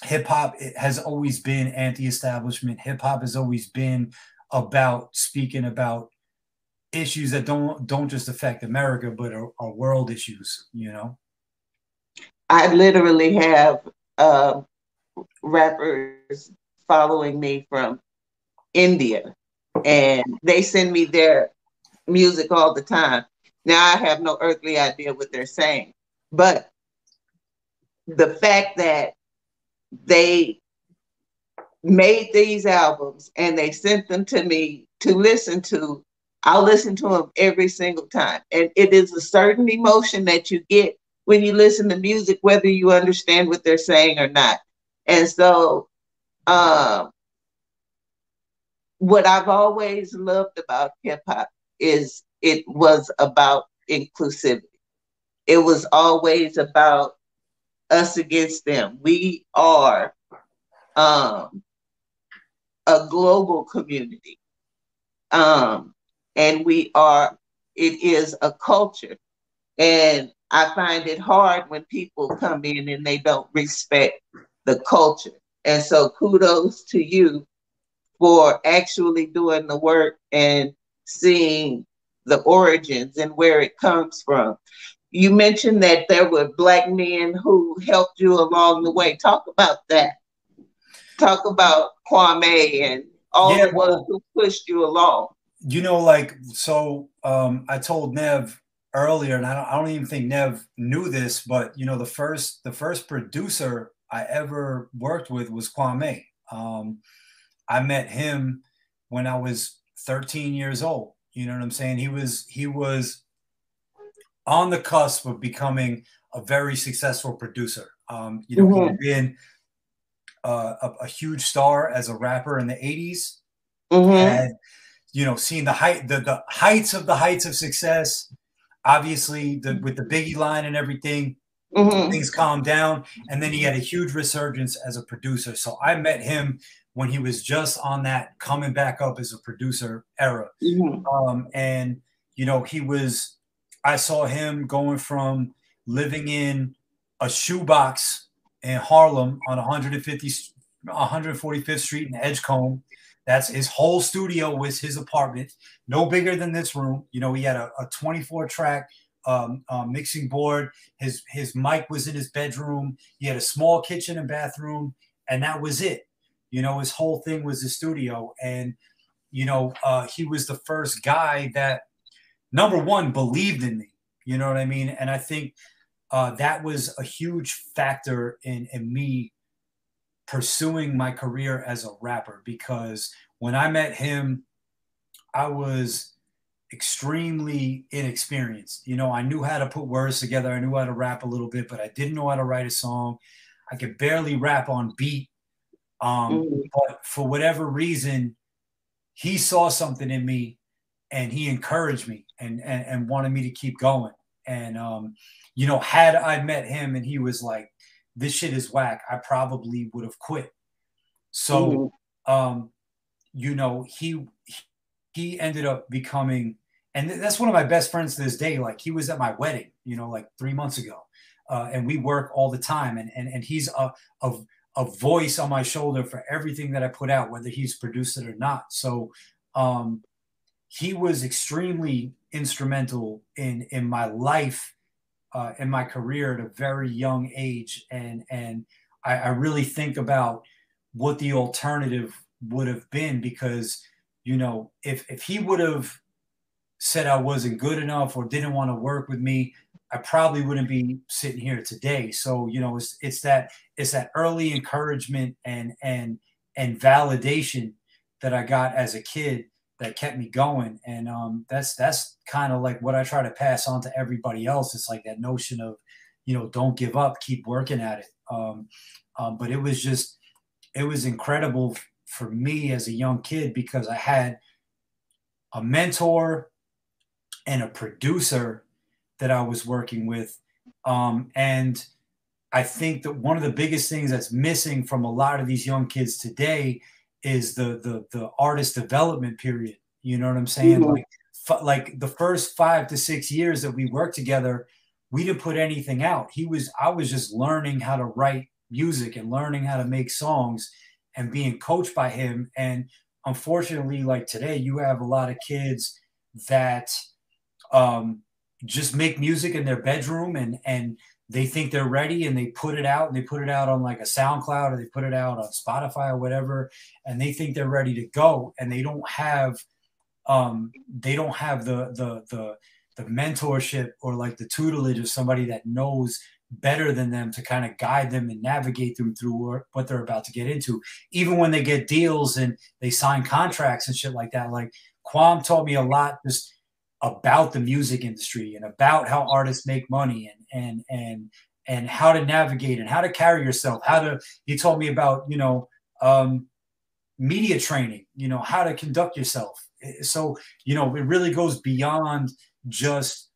hip hop has always been anti-establishment. Hip hop has always been about speaking about issues that don't just affect America, but are world issues, you know? I literally have rappers following me from India, and they send me their music all the time. Now I have no earthly idea what they're saying, but the fact that they made these albums and they sent them to me to listen to, I'll listen to them every single time. And it is a certain emotion that you get when you listen to music, whether you understand what they're saying or not. And so what I've always loved about hip hop is it was about inclusivity. It was always about us against them. We are a global community. And it is a culture. And I find it hard when people come in and they don't respect the culture. And so kudos to you for actually doing the work and seeing the origins and where it comes from. You mentioned that there were Black men who helped you along the way. Talk about that. talk about Kwame and all Yeah, the ones who pushed you along. You know, like, so I told Nev earlier, and I don't even think Nev knew this, but you know, the first producer I ever worked with was Kwame. I met him when I was 13 years old. You know what I'm saying? He was on the cusp of becoming a very successful producer. You know, he had been a huge star as a rapper in the 80s. Had, you know, seen the heights of success. Obviously, with the Biggie line and everything, things calmed down, and then he had a huge resurgence as a producer. So I met him when he was just on that coming back up as a producer era. And you know, I saw him going from living in a shoebox in Harlem on 145th Street in Edgecombe. That's his whole studio was his apartment, no bigger than this room. You know, he had a 24-track mixing board. His mic was in his bedroom. He had a small kitchen and bathroom, and that was it. You know, his whole thing was the studio. And, you know, he was the first guy that, number one, believed in me. You know what I mean? And I think that was a huge factor in me pursuing my career as a rapper, because when I met him, I was extremely inexperienced. You know, I knew how to put words together. I knew how to rap a little bit, but I didn't know how to write a song. I could barely rap on beat. But for whatever reason, he saw something in me and he encouraged me and wanted me to keep going. And, you know, had I met him and he was like, this shit is whack, I probably would have quit. So, you know, he ended up becoming, and that's one of my best friends to this day. Like, he was at my wedding, you know, like 3 months ago. And we work all the time. And he's a voice on my shoulder for everything that I put out, whether he's produced it or not. So he was extremely instrumental in my life, in my career at a very young age. And I really think about what the alternative would have been, because, you know, if he would have said I wasn't good enough or didn't want to work with me, I probably wouldn't be sitting here today. So, you know, it's that early encouragement and validation that I got as a kid that kept me going. And that's kind of like what I try to pass on to everybody else. It's like that notion of, you know, don't give up, keep working at it. But it was incredible for me as a young kid, because I had a mentor and a producer that I was working with. And I think that one of the biggest things that's missing from a lot of these young kids today is the artist development period. You know what I'm saying? Like the first 5 to 6 years that we worked together, we didn't put anything out. I was just learning how to write music and learning how to make songs and being coached by him. And unfortunately, like today, you have a lot of kids that just make music in their bedroom and they think they're ready and they put it out, and they put it out on like a SoundCloud, or they put it out on Spotify or whatever, and they think they're ready to go, and they don't have the mentorship or like the tutelage of somebody that knows better than them to kind of guide them and navigate them through what they're about to get into. Even when they get deals and they sign contracts and shit like that, like Kwame taught me a lot just about the music industry and about how artists make money and how to navigate and how to carry yourself. He told me about, you know, media training, you know, how to conduct yourself. So, you know, it really goes beyond just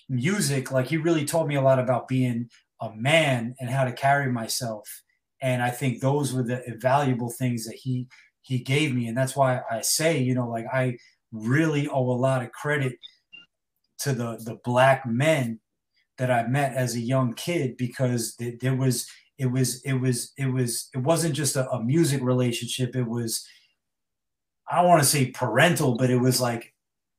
music. Like, he really taught me a lot about being a man and how to carry myself. And I think those were the invaluable things that he gave me. And that's why I say, you know, like, I really owe a lot of credit to the black men that I met as a young kid, because it wasn't just a music relationship. It was, I don't want to say parental, but it was like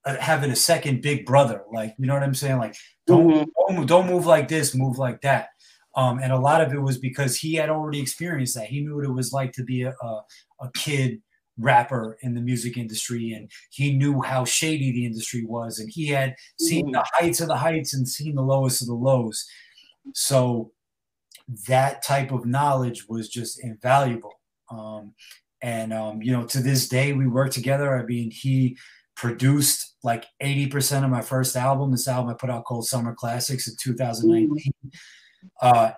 having a second big brother. Like, you know what I'm saying? Like, don't move like this, move like that. And a lot of it was because he had already experienced that. He knew what it was like to be a kid rapper in the music industry, and he knew how shady the industry was, and he had seen the heights of the heights and seen the lowest of the lows. So that type of knowledge was just invaluable. You know, to this day we work together. I mean, he produced like 80% of my first album, this album I put out called Summer Classics in 2019.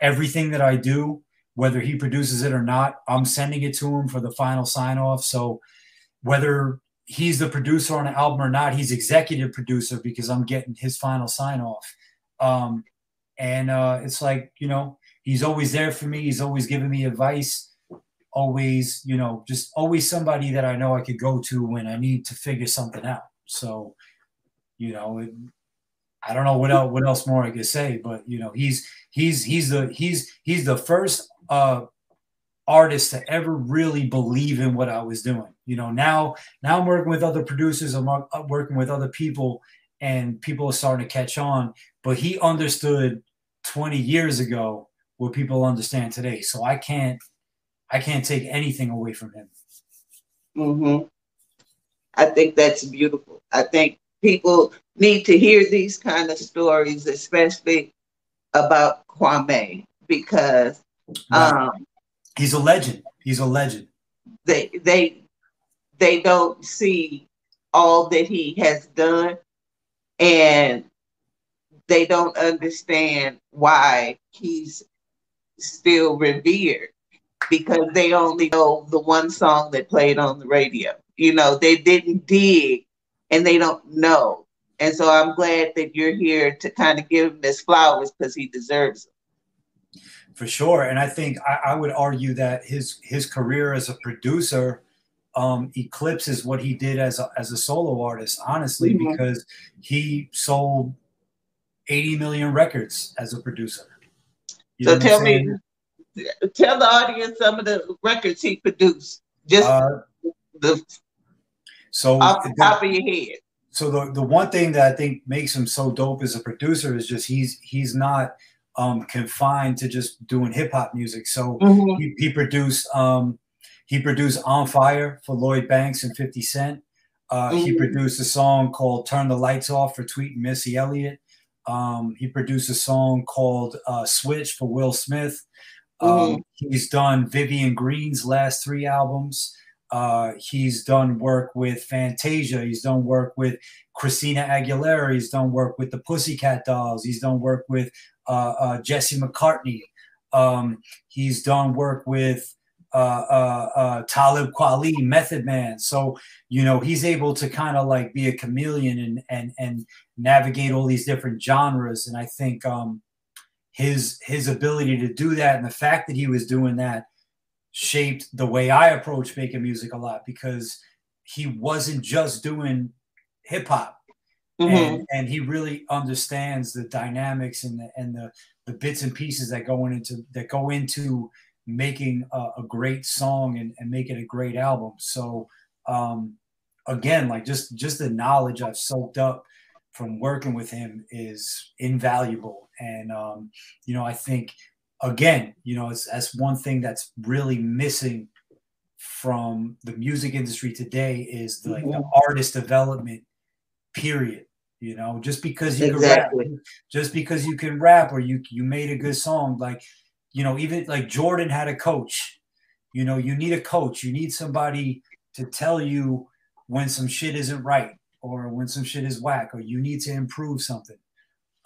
Everything that I do, whether he produces it or not, I'm sending it to him for the final sign off. So whether he's the producer on an album or not, he's executive producer because I'm getting his final sign off. It's like, you know, he's always there for me. He's always giving me advice, always, you know, just always somebody that I know I could go to when I need to figure something out. So, you know, I don't know what else more I could say, but you know, he's the first artist to ever really believe in what I was doing. You know, now I'm working with other producers, I'm working with other people, and people are starting to catch on. But he understood 20 years ago what people understand today. So I can't take anything away from him. Mm-hmm. I think that's beautiful. I think people need to hear these kind of stories, especially about Kwame, because he's a legend. He's a legend. They don't see all that he has done, and they don't understand why he's still revered, because they only know the one song that played on the radio. You know, they didn't dig and they don't know. And so I'm glad that you're here to kind of give him his flowers because he deserves them. For sure. And I think I would argue that his career as a producer eclipses what he did as a solo artist, honestly, because he sold 80 million records as a producer. You so tell the audience some of the records he produced. Just off the top of your head. So the one thing that I think makes him so dope as a producer is just he's not confined to just doing hip hop music. So he produced On Fire for Lloyd Banks and 50 Cent. He produced a song called Turn the Lights Off for Tweet and Missy Elliott. He produced a song called Switch for Will Smith. He's done Vivian Green's last 3 albums. He's done work with Fantasia. He's done work with Christina Aguilera. He's done work with the Pussycat Dolls. He's done work with Jesse McCartney. He's done work with Talib Kweli, Method Man. So, you know, he's able to kind of like be a chameleon and navigate all these different genres. And I think his ability to do that, and the fact that he was doing that, shaped the way I approach making music a lot, because he wasn't just doing hip hop. And he really understands the dynamics and the bits and pieces that go into making a great song and making a great album. So again, like just the knowledge I've soaked up from working with him is invaluable. And you know, I think again, you know, that's one thing that's really missing from the music industry today is the artist development period. You know, just because you can rap, just because you can rap, or you made a good song, like, you know, even like Jordan had a coach. You know, you need a coach. You need somebody to tell you when some shit isn't right, or when some shit is whack, or you need to improve something.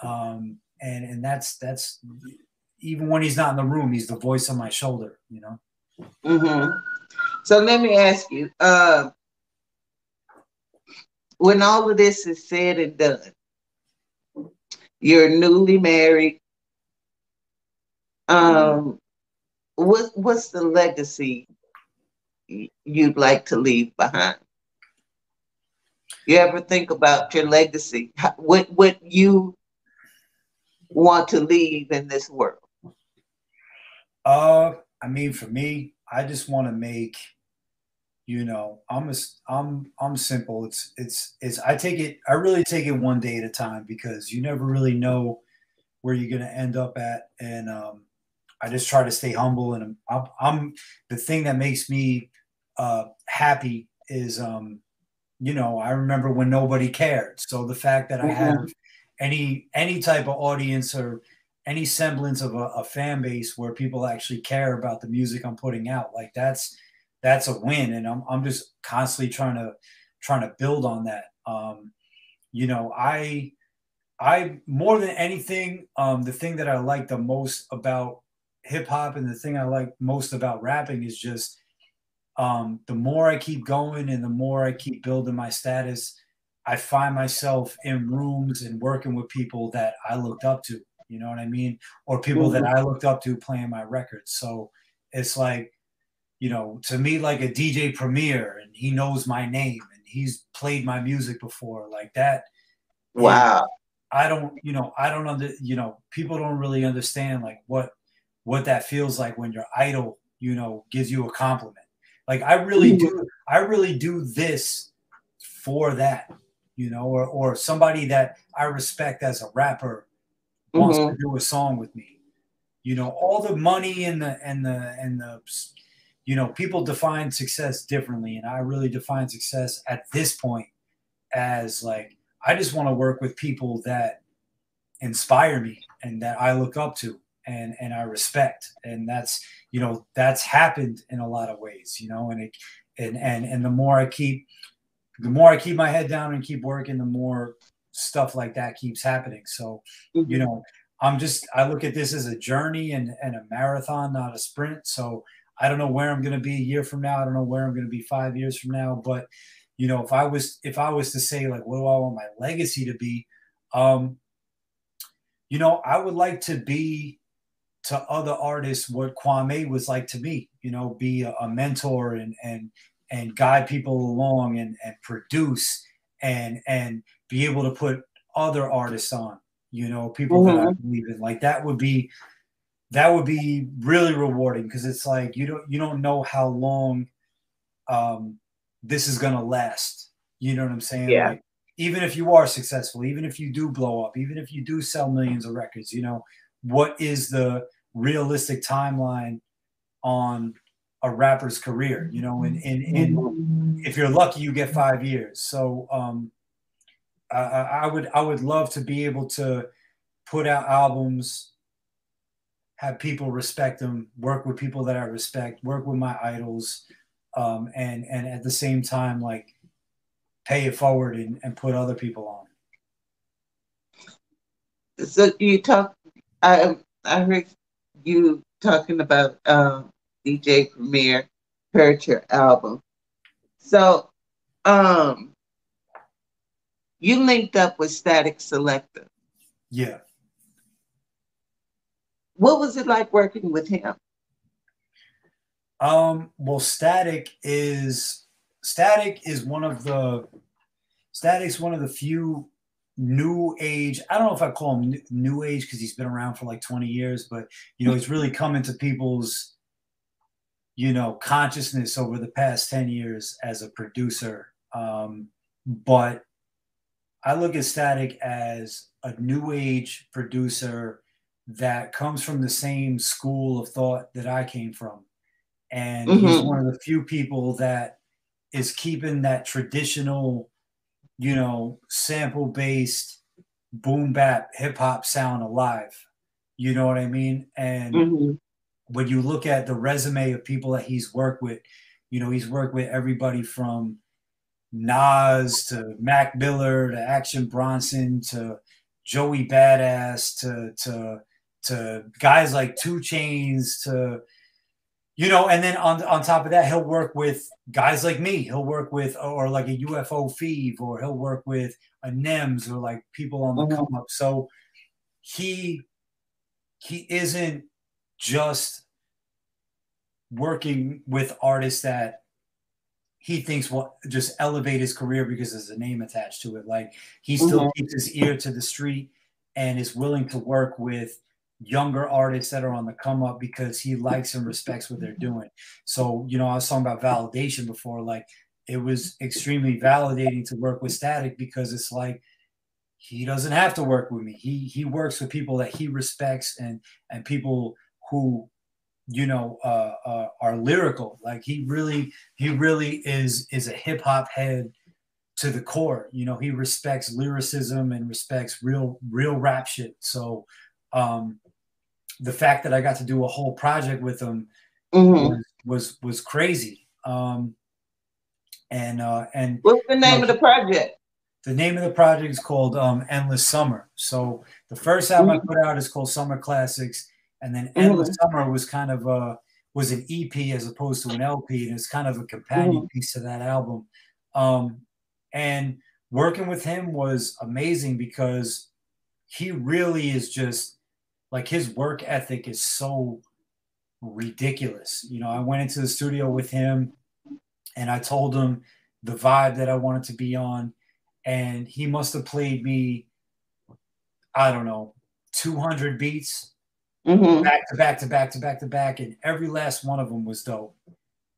And that's even when he's not in the room, he's the voice on my shoulder, you know? So let me ask you, when all of this is said and done, you're newly married. What's the legacy you'd like to leave behind? You ever think about your legacy? What you want to leave in this world? I mean, for me, I just want to make, you know, I'm simple. I really take it one day at a time, because you never really know where you're going to end up at. And, I just try to stay humble, and I'm the thing that makes me happy is you know, I remember when nobody cared. So the fact that I have any type of audience or any semblance of a fan base where people actually care about the music I'm putting out, like that's a win. And I'm just constantly trying to build on that. You know, I more than anything, the thing that I like the most about hip hop and the thing I like most about rapping is just the more I keep going and the more I keep building my status, I find myself in rooms and working with people that I looked up to. You know what I mean? Or people that I looked up to playing my records. So it's like, you know, to me, like a DJ Premier, and he knows my name and he's played my music before, like that. Wow. I don't, you know, you know, people don't really understand like what that feels like when your idol, you know, gives you a compliment. Like I really do this for that, you know, or somebody that I respect as a rapper wants to do a song with me. You know, all the money and the you know, people define success differently, and I really define success at this point as like I just want to work with people that inspire me and that I look up to and I respect. And that's, you know, that's happened in a lot of ways, you know, and the more I keep my head down and keep working, the more stuff like that keeps happening. So, you know, I look at this as a journey and a marathon, not a sprint. So I don't know where I'm going to be a year from now. I don't know where I'm going to be 5 years from now, but you know, if I was to say like, what do I want my legacy to be? You know, I would like to be to other artists what Kwame was like to me, you know, be a mentor and guide people along and produce and be able to put other artists on, you know, people that I believe in. Like that would be really rewarding because it's like you don't know how long this is gonna last. You know what I'm saying? Yeah. Like even if you are successful, even if you do blow up, even if you do sell millions of records, you know, what is the realistic timeline on a rapper's career? You know, and if you're lucky, you get 5 years. So I would love to be able to put out albums, have people respect them, work with people that I respect, work with my idols, and at the same time, like pay it forward and put other people on. So you talk. I heard you talking about DJ Premier heard your album. So you linked up with Static Selector. Yeah. What was it like working with him? Well, Static's one of the few new age. I don't know if I call him new age because he's been around for like 20 years, but you know, he's really come into people's, you know, consciousness over the past 10 years as a producer. But I look at Static as a new age producer that comes from the same school of thought that I came from. And he's one of the few people that is keeping that traditional, you know, sample based boom bap hip hop sound alive. You know what I mean? And when you look at the resume of people that he's worked with, you know, he's worked with everybody from Nas to Mac Miller to Action Bronson to Joey Badass to guys like 2 Chainz to, you know, and then on top of that, he'll work with guys like me. He'll work with, or like a UFO Feeve, or he'll work with a NEMS, or like people on the come up. So he isn't just working with artists that he thinks will just elevate his career because there's a name attached to it. Like he still keeps his ear to the street and is willing to work with younger artists that are on the come up because he likes and respects what they're doing. So, you know, I was talking about validation before, like it was extremely validating to work with Static because it's like, he doesn't have to work with me. He works with people that he respects and people who are lyrical. Like he really is a hip hop head to the core. He respects lyricism and respects real rap shit. So the fact that I got to do a whole project with him was crazy. And what's the name of the project? The name of the project is called Endless Summer. So the first album I put out is called Summer Classics, and then Endless Summer was kind of was an EP as opposed to an LP, and it's kind of a companion piece to that album. And working with him was amazing because he really is just like, his work ethic is so ridiculous. I went into the studio with him and I told him the vibe that I wanted to be on, and he must have played me, I don't know, 200 beats back to back to back to back to back, and every last one of them was dope.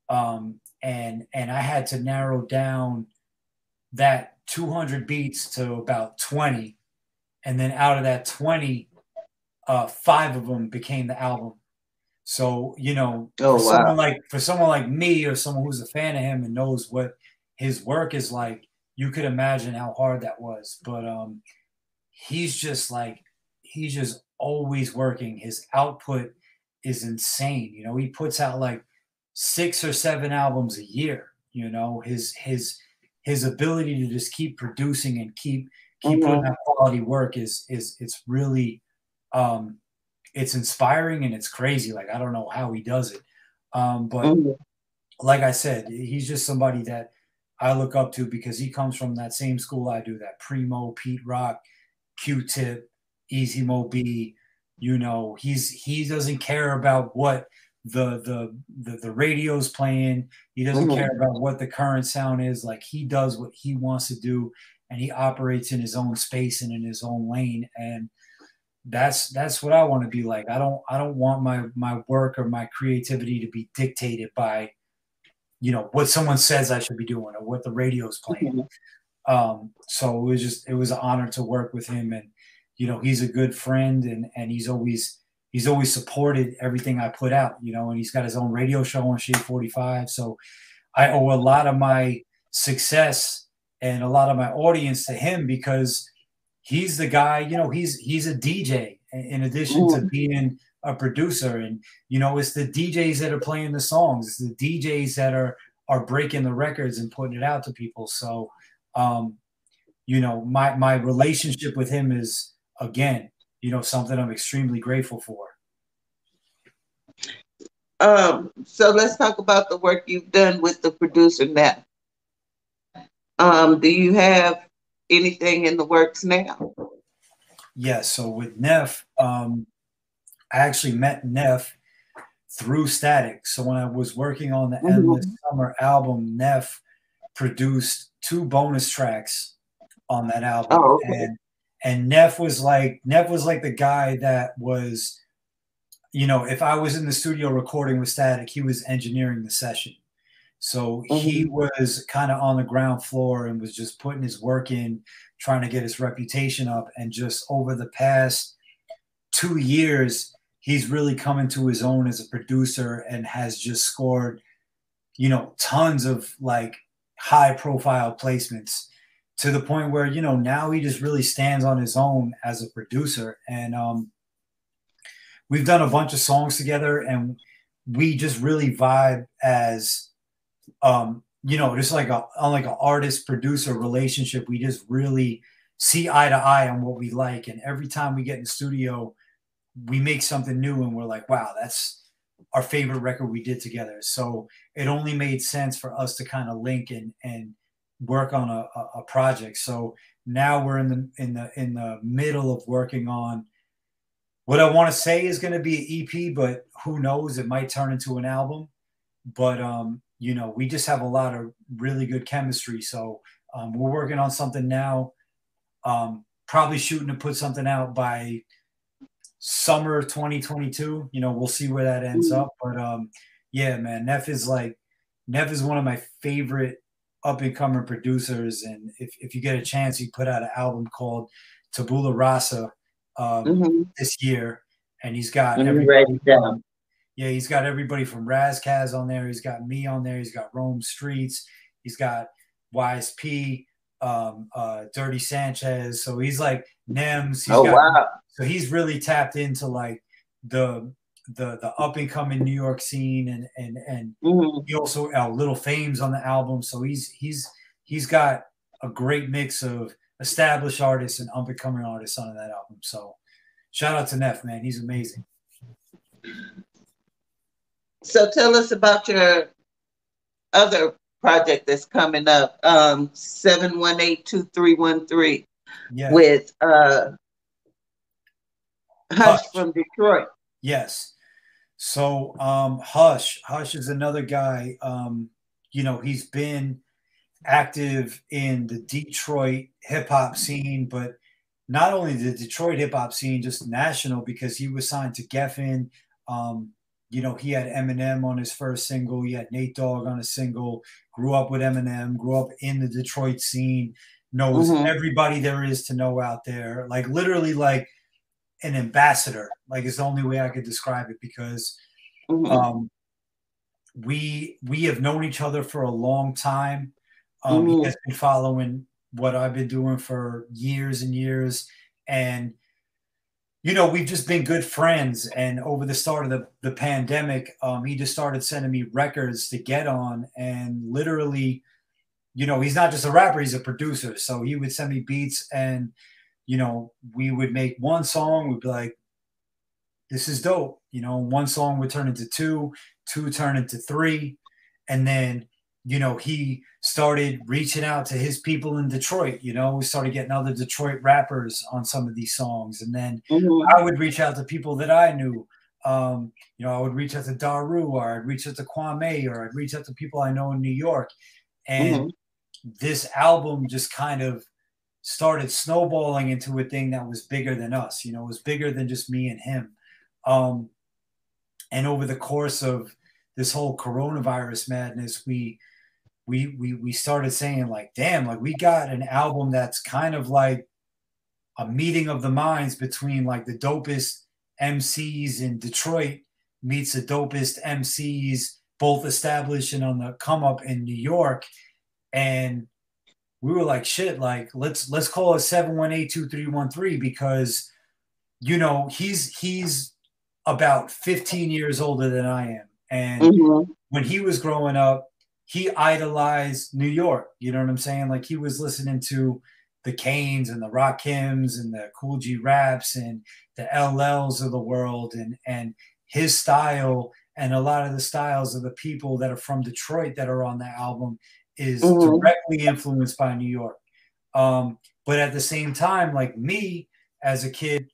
And I had to narrow down that 200 beats to about 20, and then out of that 20, 5 of them became the album. So for someone like me, or someone who's a fan of him and knows what his work is like, you could imagine how hard that was. But he's just always working. His output is insane. He puts out like 6 or 7 albums a year. His ability to just keep producing and keep putting out quality work is it's really it's inspiring, and it's crazy. Like, I don't know how he does it. But like I said, he's just somebody that I look up to because he comes from that same school I do, that Primo, Pete Rock, Q-Tip, Easy Mo B. He doesn't care about what the radio's playing. He doesn't care about what the current sound is. Like, he does what he wants to do, and he operates in his own space and in his own lane. And that's what I want to be like. I don't want my work or my creativity to be dictated by what someone says I should be doing or what the radio's playing. So it was an honor to work with him, and he's a good friend, and he's always supported everything I put out, and he's got his own radio show on Shade 45. So I owe a lot of my success and a lot of my audience to him, because he's the guy, he's a DJ in addition to being a producer. And, it's the DJs that are playing the songs. It's the DJs that are breaking the records and putting it out to people. So, my relationship with him is, again, something I'm extremely grateful for. So let's talk about the work you've done with the producer now. Do you have anything in the works now? Yeah, so with Neff, I actually met Neff through Static. So when I was working on the Endless Summer album, Neff produced 2 bonus tracks on that album. Oh, okay. And Neff was like the guy that was, if I was in the studio recording with Static, he was engineering the session. So he was kind of on the ground floor and was just putting his work in, trying to get his reputation up. And just over the past 2 years, he's really come into his own as a producer and has just scored, tons of like high profile placements, to the point where, now he just really stands on his own as a producer. And we've done a bunch of songs together, and we just really vibe as, just like an artist producer relationship. We just really see eye to eye on what we like. And every time we get in the studio, we make something new, and we're like, wow, that's our favorite record we did together. So it only made sense for us to kind of link and work on a project. So now we're in the middle of working on what I want to say is going to be an EP, but who knows, it might turn into an album. But we just have a lot of really good chemistry. So we're working on something now, probably shooting to put something out by summer 2022. We'll see where that ends up. But yeah, man, Neff is one of my favorite up-and-coming producers. And if you get a chance, he put out an album called Tabula Rasa this year, and he's got everybody. Yeah, he's got everybody from Razkaz on there. He's got me on there. He's got Rome Streets. He's got Wise P, Dirty Sanchez. So he's like Nems. He's got, wow. so he's really tapped into like the up and coming New York scene, and he also Little Fame's on the album. So he's got a great mix of established artists and up and coming artists on that album. So shout out to Neff, man. He's amazing. So tell us about your other project that's coming up, 718-2313, with Hush from Detroit. Yes. So Hush is another guy. You know, he's been active in the Detroit hip hop scene, but not only the Detroit hip hop scene, just national, because he was signed to Geffen. You know, he had Eminem on his first single. He had Nate Dogg on a single. Grew up with Eminem. Grew up in the Detroit scene. Knows everybody there is to know out there. Like literally, like an ambassador. Like it's the only way I could describe it, because we have known each other for a long time. He has been following what I've been doing for years and years, and you know, we've just been good friends. And over the start of the pandemic, he just started sending me records to get on. And literally, you know, he's not just a rapper, he's a producer. So he would send me beats, and, you know, we would make one song. We'd be like, this is dope. You know, one song would turn into two turn into three. And then, you know, he started reaching out to his people in Detroit. You know, we started getting other Detroit rappers on some of these songs. And then I would reach out to people that I knew. You know, I would reach out to Daru, or I'd reach out to Kwame, or I'd reach out to people I know in New York. And this album just kind of started snowballing into a thing that was bigger than us. You know, it was bigger than just me and him. And over the course of this whole coronavirus madness, we started saying like, damn, like we got an album that's kind of like a meeting of the minds between like the dopest MCs in Detroit meets the dopest MCs, both established and on the come up in New York. And we were like, shit, like let's call it 718-2313, because, you know, he's about 15 years older than I am. And when he was growing up, he idolized New York. You know what I'm saying? Like he was listening to the Kanes and the Rakims and the Cool G Raps and the LLs of the world, and his style and a lot of the styles of the people that are from Detroit that are on that album is directly influenced by New York. But at the same time, like me as a kid,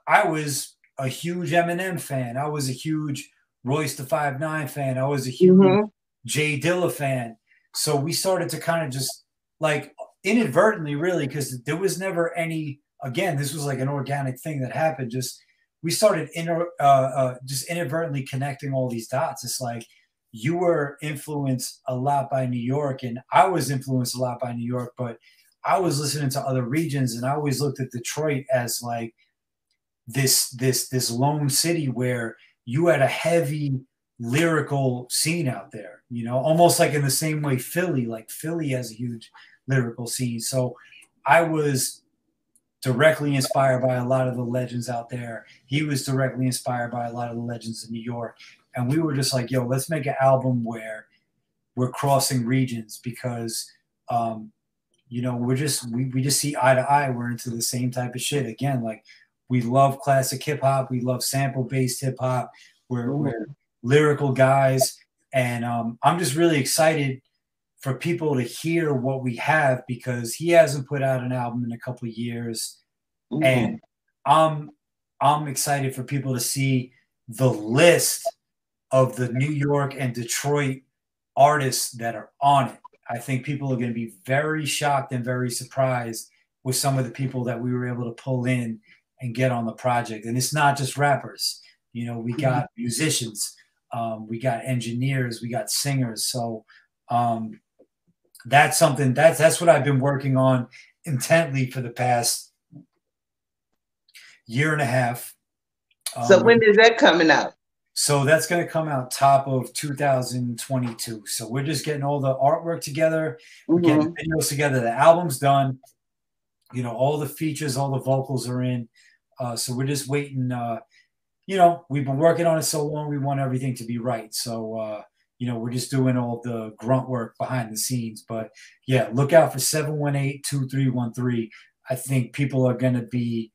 I was a huge Eminem fan. I was a huge Royce the 5'9" fan. I was a huge Jay Dilla fan. So we started to kind of just like inadvertently, really, because there was never any, again, this was like an organic thing that happened. Just we started just inadvertently connecting all these dots. It's like you were influenced a lot by New York, and I was influenced a lot by New York, but I was listening to other regions, and I always looked at Detroit as like this lone city where you had a heavy lyrical scene out there, you know, almost like in the same way Philly has a huge lyrical scene. So I was directly inspired by a lot of the legends out there. He was directly inspired by a lot of the legends in New York. And we were just like, yo, let's make an album where we're crossing regions, because, you know, we just see eye to eye. We're into the same type of shit. Again, like we love classic hip hop. We love sample-based hip hop. We're lyrical guys. And I'm just really excited for people to hear what we have, because he hasn't put out an album in a couple of years. And I'm excited for people to see the list of the New York and Detroit artists that are on it. I think people are going to be very shocked and very surprised with some of the people that we were able to pull in and get on the project. And it's not just rappers. You know, we got musicians, we got engineers, we got singers. So that's something that's what I've been working on intently for the past year and a half. So when is that coming out? So that's going to come out top of 2022. So we're just getting all the artwork together. We're getting videos together. The album's done. You know, all the features, all the vocals are in. So we're just waiting. You know, we've been working on it so long. We want everything to be right. So, you know, we're just doing all the grunt work behind the scenes. But yeah, look out for 718-2313. I think people are going to be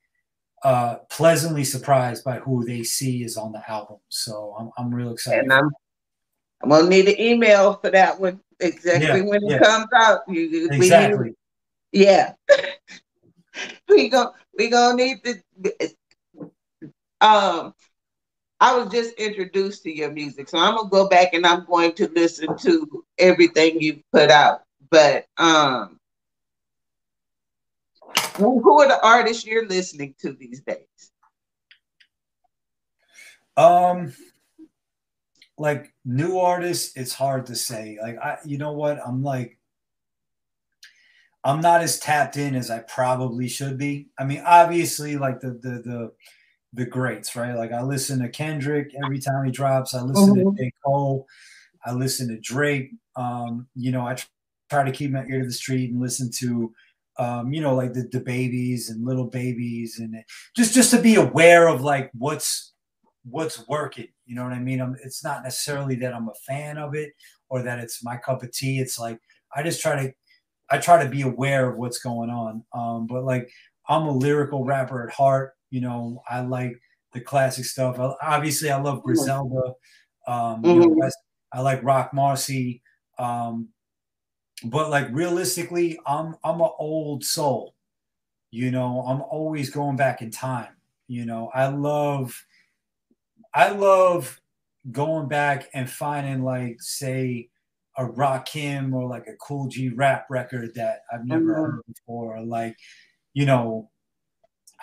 pleasantly surprised by who they see is on the album. So I'm real excited. And I'm gonna need an email for that one exactly when it comes out. Exactly. Yeah. we gonna need to. I was just introduced to your music, so I'm gonna go back and I'm going to listen to everything you've put out. But who are the artists you're listening to these days? Like new artists, it's hard to say. Like you know what? I'm not as tapped in as I probably should be. I mean, obviously, like the greats, right? Like I listen to Kendrick every time he drops. I listen to J. Cole. I listen to Drake. You know, I try to keep my ear to the street and listen to, you know, like the babies and little babies, and just to be aware of like what's working. You know what I mean? It's not necessarily that I'm a fan of it or that it's my cup of tea. It's like I try to be aware of what's going on. But like I'm a lyrical rapper at heart. You know, I like the classic stuff. Obviously, I love Griselda. You know, I like Rock Marcy. But like realistically, I'm an old soul. You know, I'm always going back in time. You know, I love going back and finding like say a Rakim or like a Cool G rap record that I've never heard before. Or like, you know,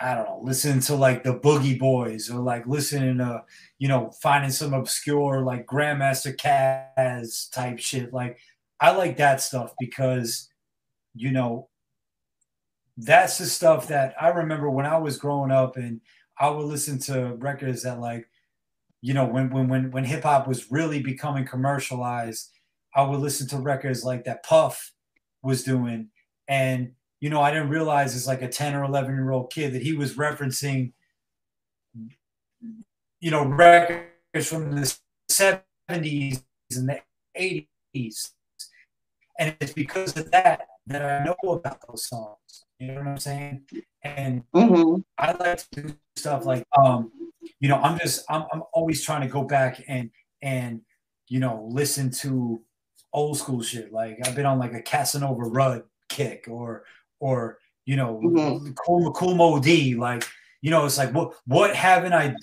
I don't know, listening to like the Boogie Boys or like listening to, you know, finding some obscure like Grandmaster Caz type shit. Like I like that stuff because, you know, that's the stuff that I remember when I was growing up and I would listen to records that like, you know, when hip hop was really becoming commercialized, I would listen to records like that Puff was doing. And, you know, I didn't realize as like a 10 or 11-year-old kid that he was referencing, you know, records from the 70s and the 80s. And it's because of that I know about those songs. You know what I'm saying? And I like to do stuff like, you know, I'm always trying to go back and, you know, listen to old school shit. Like I've been on like a Casanova Rudd kick or, you know, Cool Mo D. Like, you know, it's like, what haven't I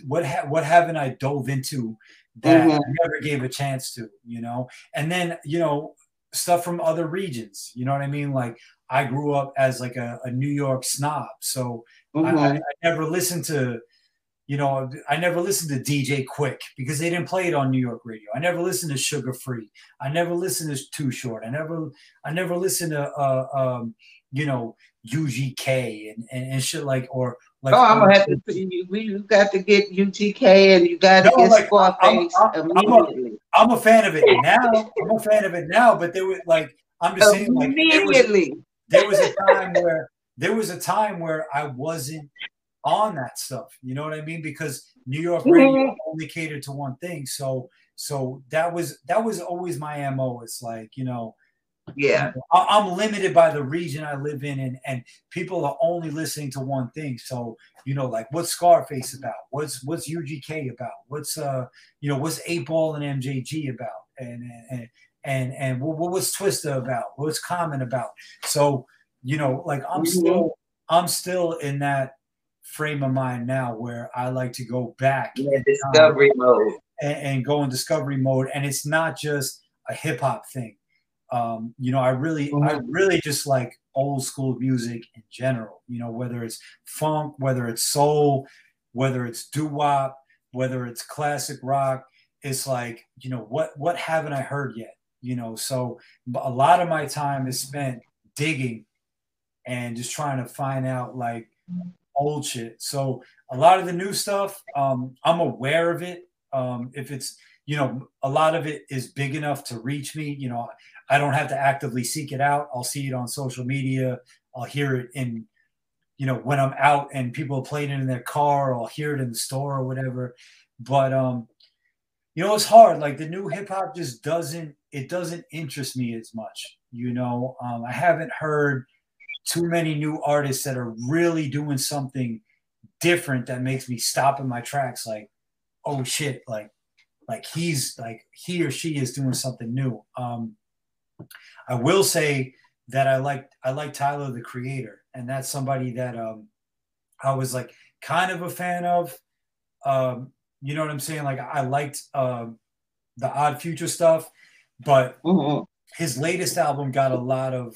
dove into that I never gave a chance to, you know? And then, you know, stuff from other regions, you know what I mean? Like I grew up as like a New York snob. So I never listened to, you know, I never listened to DJ Quick because they didn't play it on New York radio. I never listened to Sugar Free. I never listened to Too Short. I never listened to, you know, UGK and shit like, or like. Oh, I'm gonna have to. You got to get UGK and you got to get like, Scarface immediately. I'm a fan of it now. I'm a fan of it now, but there was like, I'm just saying, like, there was a time where I wasn't on that stuff. You know what I mean? Because New York radio only catered to one thing. So that was always my MO. It's like, you know, I'm limited by the region I live in, and people are only listening to one thing. So, you know, like what's Scarface about? What's UGK about? What's you know, what's 8 Ball and MJG about? And what's Twista about? What's Common about? So, you know, like I'm still in that frame of mind now where I like to go back in discovery mode and go in discovery mode. And it's not just a hip hop thing. You know, I really just like old school music in general, you know, whether it's funk, whether it's soul, whether it's doo-wop, whether it's classic rock. It's like, you know, what haven't I heard yet? You know, so a lot of my time is spent digging and just trying to find out like old shit. So a lot of the new stuff, I'm aware of it. If it's, a lot of it is big enough to reach me. I don't have to actively seek it out. I'll see it on social media. I'll hear it in, when I'm out and people are playing it in their car, or I'll hear it in the store or whatever. But, it's hard. Like the new hip hop just doesn't interest me as much. I haven't heard too many new artists that are really doing something different that makes me stop in my tracks. Like, oh shit. Like he or she is doing something new. I will say that I like Tyler, the Creator, and that's somebody that I was like kind of a fan of. You know what I'm saying? Like I liked the Odd Future stuff, but his latest album got a lot of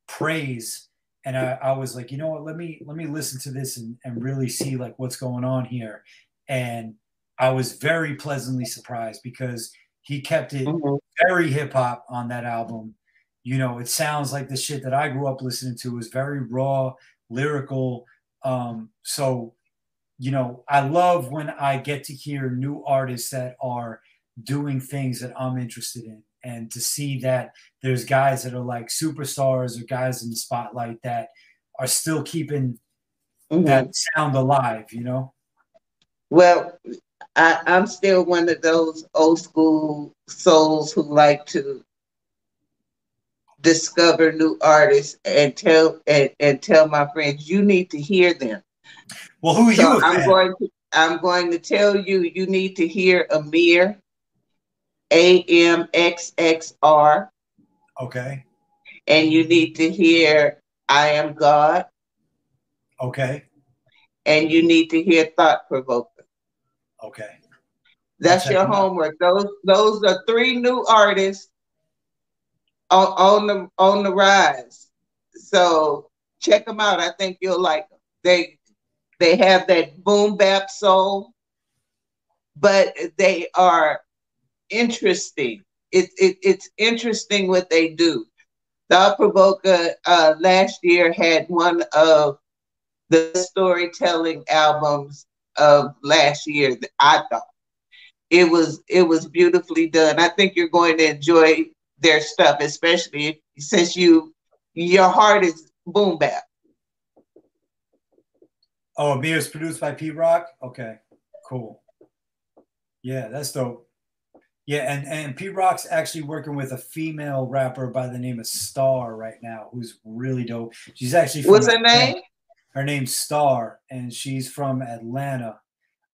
praise, and I was like, you know what? Let me listen to this and really see like what's going on here. And I was very pleasantly surprised because he kept it very hip hop on that album. It sounds like the shit that I grew up listening to. Was very raw, lyrical. So, I love when I get to hear new artists that are doing things that I'm interested in, and to see that there's guys that are like superstars or guys in the spotlight that are still keeping that sound alive, Well, I'm still one of those old school souls who like to discover new artists and tell my friends, you need to hear them. Well, who are you? I'm going to tell you, you need to hear Amir, AMXXR. Okay. And you need to hear I Am God. Okay. And you need to hear Thought Provoker. Okay. That's your homework. Those are 3 new artists on the rise. So check them out. I think you'll like them. They have that boom bap soul, but they are interesting. It's interesting what they do. Thought Provoker last year had one of the storytelling albums of last year. I thought it was beautifully done. I think you're going to enjoy their stuff, especially since your heart is boom bap. Oh, Amir's produced by Pete Rock? Okay, cool. Yeah, that's dope. Yeah, and Pete Rock's actually working with a female rapper by the name of Star right now, who's really dope. She's actually from What's her name? Her name's Star, and she's from Atlanta.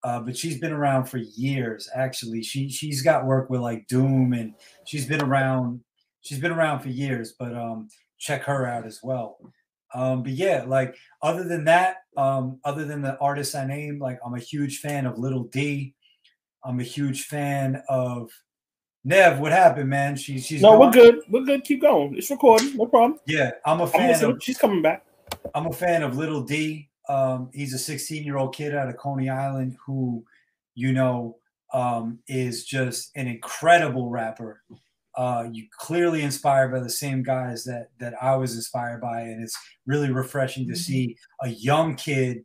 But she's been around for years. Actually, she's got work with like Doom, and she's been around for years. But check her out as well. But yeah, like other than that, other than the artists I named, like I'm a huge fan of Little D. I'm a huge fan of Nev. What happened, man? She's no, gone? we're good. We're good. Keep going. It's recording. No problem. Yeah, I'm a fan of. She's coming back. I'm a fan of Little D. He's a 16-year-old kid out of Coney Island who, is just an incredible rapper. You clearly inspired by the same guys that I was inspired by, and it's really refreshing to see a young kid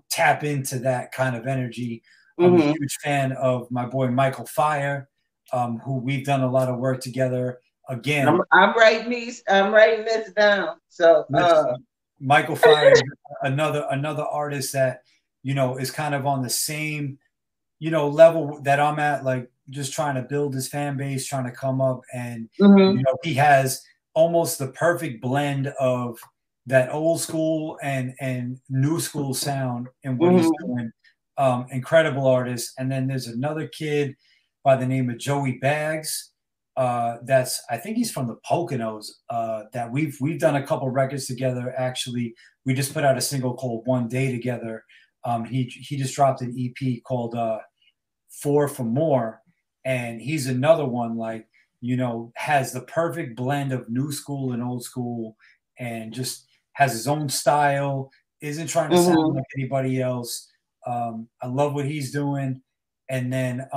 tap into that kind of energy. I'm a huge fan of my boy Michael Fire, who we've done a lot of work together. Again, I'm writing this down. So Michael Fire is another artist that is kind of on the same level that I'm at, like just trying to build his fan base, trying to come up, and he has almost the perfect blend of that old school and new school sound in what he's doing. Incredible artist. And then there's another kid by the name of Joey Baggs. I think he's from the Poconos. That we've done a couple records together. Actually, we just put out a single called One Day together. He just dropped an EP called 4 for More, and he's another one like has the perfect blend of new school and old school, and just has his own style. Isn't trying to sound like anybody else. I love what he's doing. And then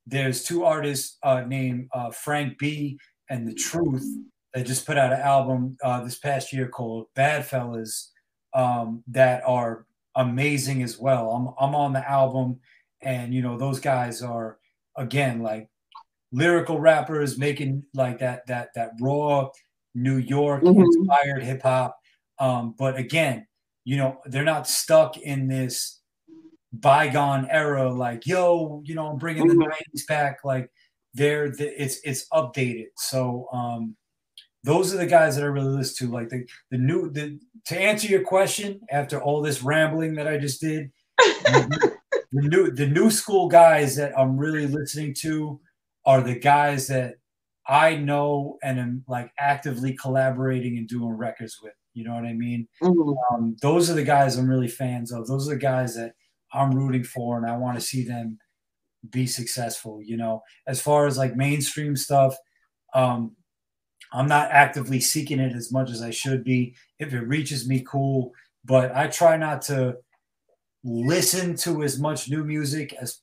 there's 2 artists named Frank B and The Truth that just put out an album this past year called Bad Fellas that are amazing as well. I'm on the album, And, you know, those guys are, again, like lyrical rappers making like that raw New York inspired hip hop. But again, you know, they're not stuck in this bygone era, like, yo, you know, I'm bringing the 90s back. Like it's updated. So those are the guys that I really listen to. Like to answer your question, after all this rambling that I just did, the new school guys that I'm really listening to are the guys that I know and am like actively collaborating and doing records with. You know what I mean? Those are the guys I'm really fans of. Those are the guys that I'm rooting for, and I want to see them be successful. You know, as far as like mainstream stuff, I'm not actively seeking it as much as I should be. If it reaches me, cool. But I try not to listen to as much new music as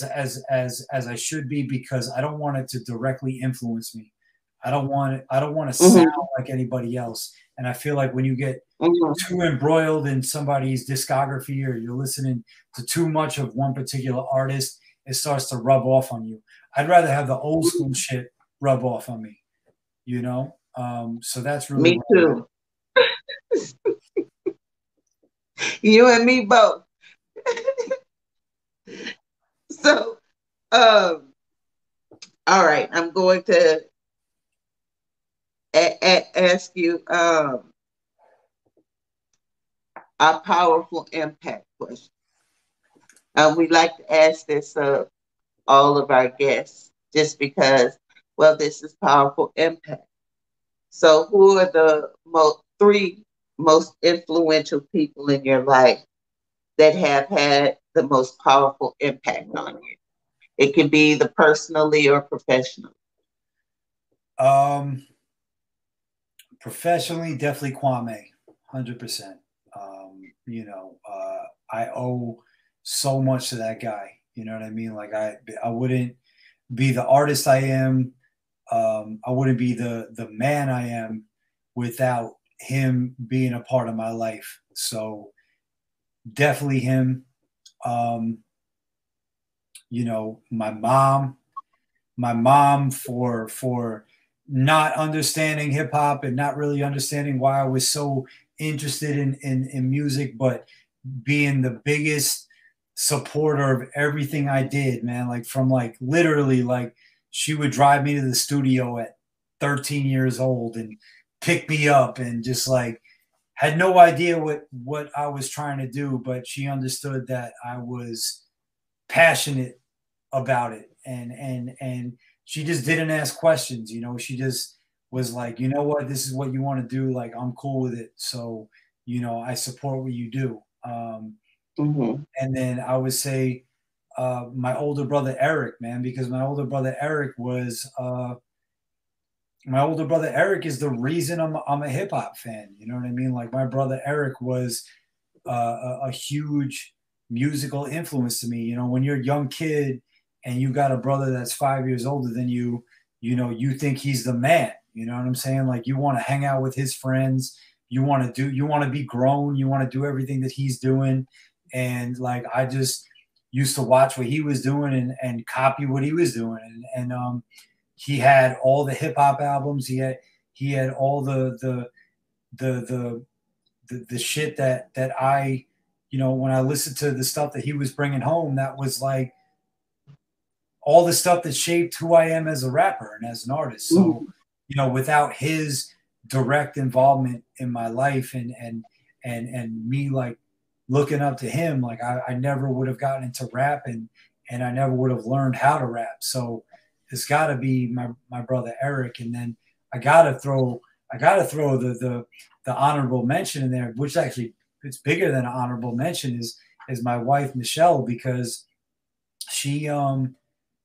I should be, because I don't want it to directly influence me. I don't want to sound like anybody else. And I feel like when you get too embroiled in somebody's discography, or you're listening to too much of one particular artist, it starts to rub off on you. I'd rather have the old school shit rub off on me, you know? So that's really me too. You and me both. So, all right, I'm going to ask you a powerful impact question. We like to ask this of all of our guests, just because, well, this is powerful impact. So, who are the three most influential people in your life that have had the most powerful impact on you? It can be the personally or professionally. Professionally, definitely Kwame, 100%. You know, I owe so much to that guy. You know what I mean? Like I wouldn't be the artist I am. I wouldn't be the man I am without him being a part of my life. So definitely him. You know, my mom for not understanding hip hop and not really understanding why I was so interested in music, but being the biggest supporter of everything I did, man. Like from like literally, like she would drive me to the studio at 13 years old and pick me up, and just like had no idea what I was trying to do, but she understood that I was passionate about it, and she just didn't ask questions. You know, she just was like, you know what, this is what you want to do, like I'm cool with it, so you know, I support what you do. And then I would say my older brother Eric, man, because my older brother Eric is the reason I'm a hip hop fan. You know what I mean? Like my brother Eric was a huge musical influence to me. You know, when you're a young kid and you got a brother that's 5 years older than you, you know, you think he's the man. You know what I'm saying? Like you want to hang out with his friends. You want to be grown. You want to do everything that he's doing. And like, I just used to watch what he was doing and copy what he was doing. And he had all the hip hop albums. He had all the shit that I, you know, when I listened to the stuff that he was bringing home, that was like all the stuff that shaped who I am as a rapper and as an artist. So, you know, without his direct involvement in my life and me like looking up to him, like I never would have gotten into rap, and I never would have learned how to rap. So it's got to be my brother Eric, and then I gotta throw the honorable mention in there, which actually it's bigger than an honorable mention, is my wife Michelle, because she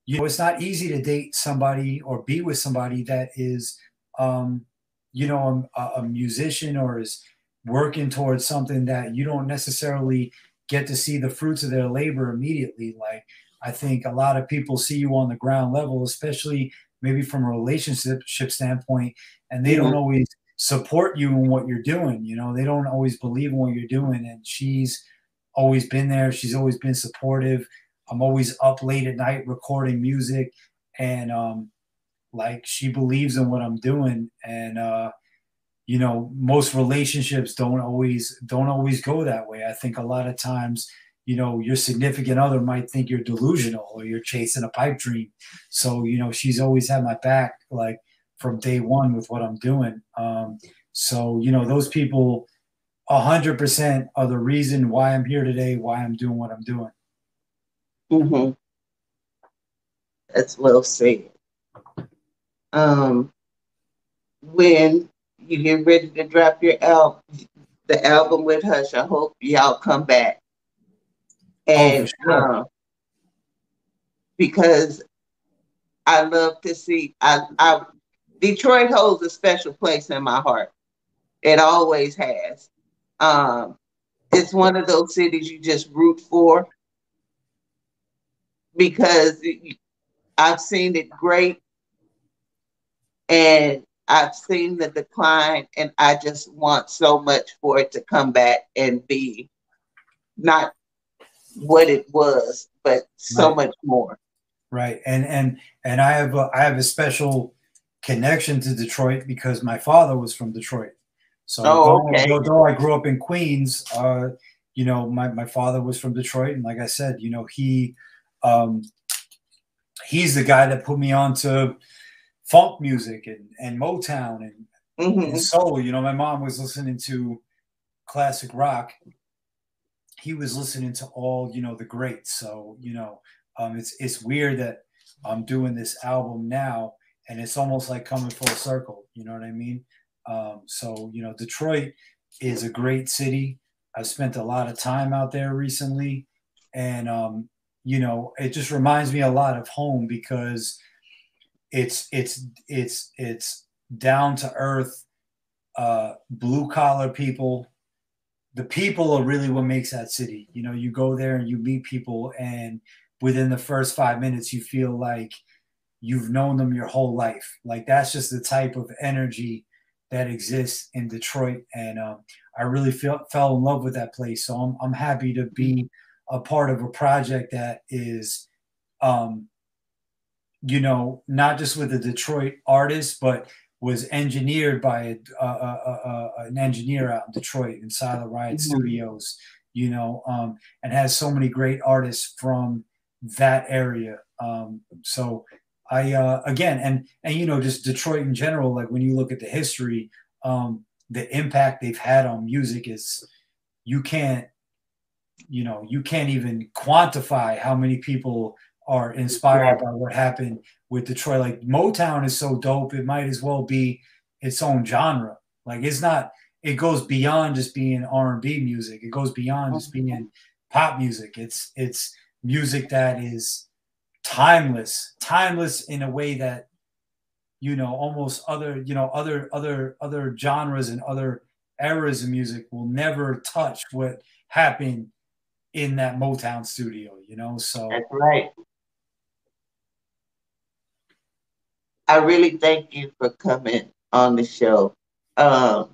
you know, it's not easy to date somebody or be with somebody that is you know, a musician or is working towards something that you don't necessarily get to see the fruits of their labor immediately. Like I think a lot of people see you on the ground level, especially maybe from a relationship standpoint, and they don't always support you in what you're doing. You know, they don't always believe in what you're doing. And she's always been there. She's always been supportive. I'm always up late at night recording music, and like she believes in what I'm doing, and you know, most relationships don't always go that way. I think a lot of times, you know, your significant other might think you're delusional or you're chasing a pipe dream. So, you know, she's always had my back, like from day one with what I'm doing. So, you know, those people 100% are the reason why I'm here today, why I'm doing what I'm doing. Mm-hmm. That's well said. When you get ready to drop your album, the album with Hush, I hope y'all come back. Oh, for And sure. because I love to see, Detroit holds a special place in my heart. It always has. It's one of those cities you just root for because I've seen it great and I've seen the decline, and I just want so much for it to come back and be not what it was, but so Right. much more. Right. And I have a special connection to Detroit because my father was from Detroit. So Oh, okay. though I grew up in Queens, you know, my father was from Detroit, and like I said, you know, he's the guy that put me on to funk music and Motown and soul. You know, my mom was listening to classic rock. He was listening to all, you know, the greats. So, you know, it's weird that I'm doing this album now, and it's almost like coming full circle. You know what I mean? So, you know, Detroit is a great city. I've spent a lot of time out there recently, and you know, it just reminds me a lot of home because it's down to earth, blue collar people. The people are really what makes that city. You know, you go there and you meet people, and within the first 5 minutes, you feel like you've known them your whole life. Like that's just the type of energy that exists in Detroit, and I really fell in love with that place. So I'm happy to be a part of a project that is, you know, not just with a Detroit artist, but was engineered by an engineer out in Detroit in Silent Riot Studios, you know, and has so many great artists from that area. So I again, and you know, just Detroit in general, like when you look at the history, the impact they've had on music is you can't, you know, you can't even quantify how many people are inspired by what happened with Detroit. Like Motown is so dope, it might as well be its own genre. Like it's not, it goes beyond just being R&B music. It goes beyond just being pop music. It's music that is timeless in a way that, you know, almost other, you know, other genres and other eras of music will never touch what happened in that Motown studio, you know? So That's right. I really thank you for coming on the show. I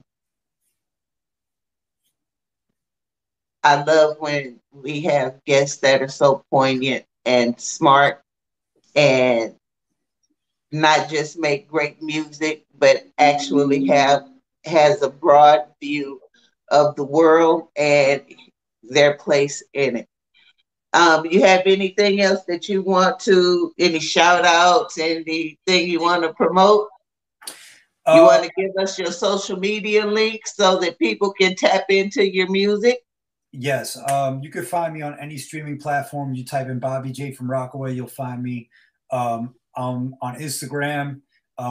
love when we have guests that are so poignant and smart and not just make great music, but actually has a broad view of the world and their place in it. You have anything else that you want to, any shout outs, anything you want to promote? You want to give us your social media links so that people can tap into your music? Yes. You can find me on any streaming platform. You type in Bobby J from Rockaway, you'll find me. On Instagram,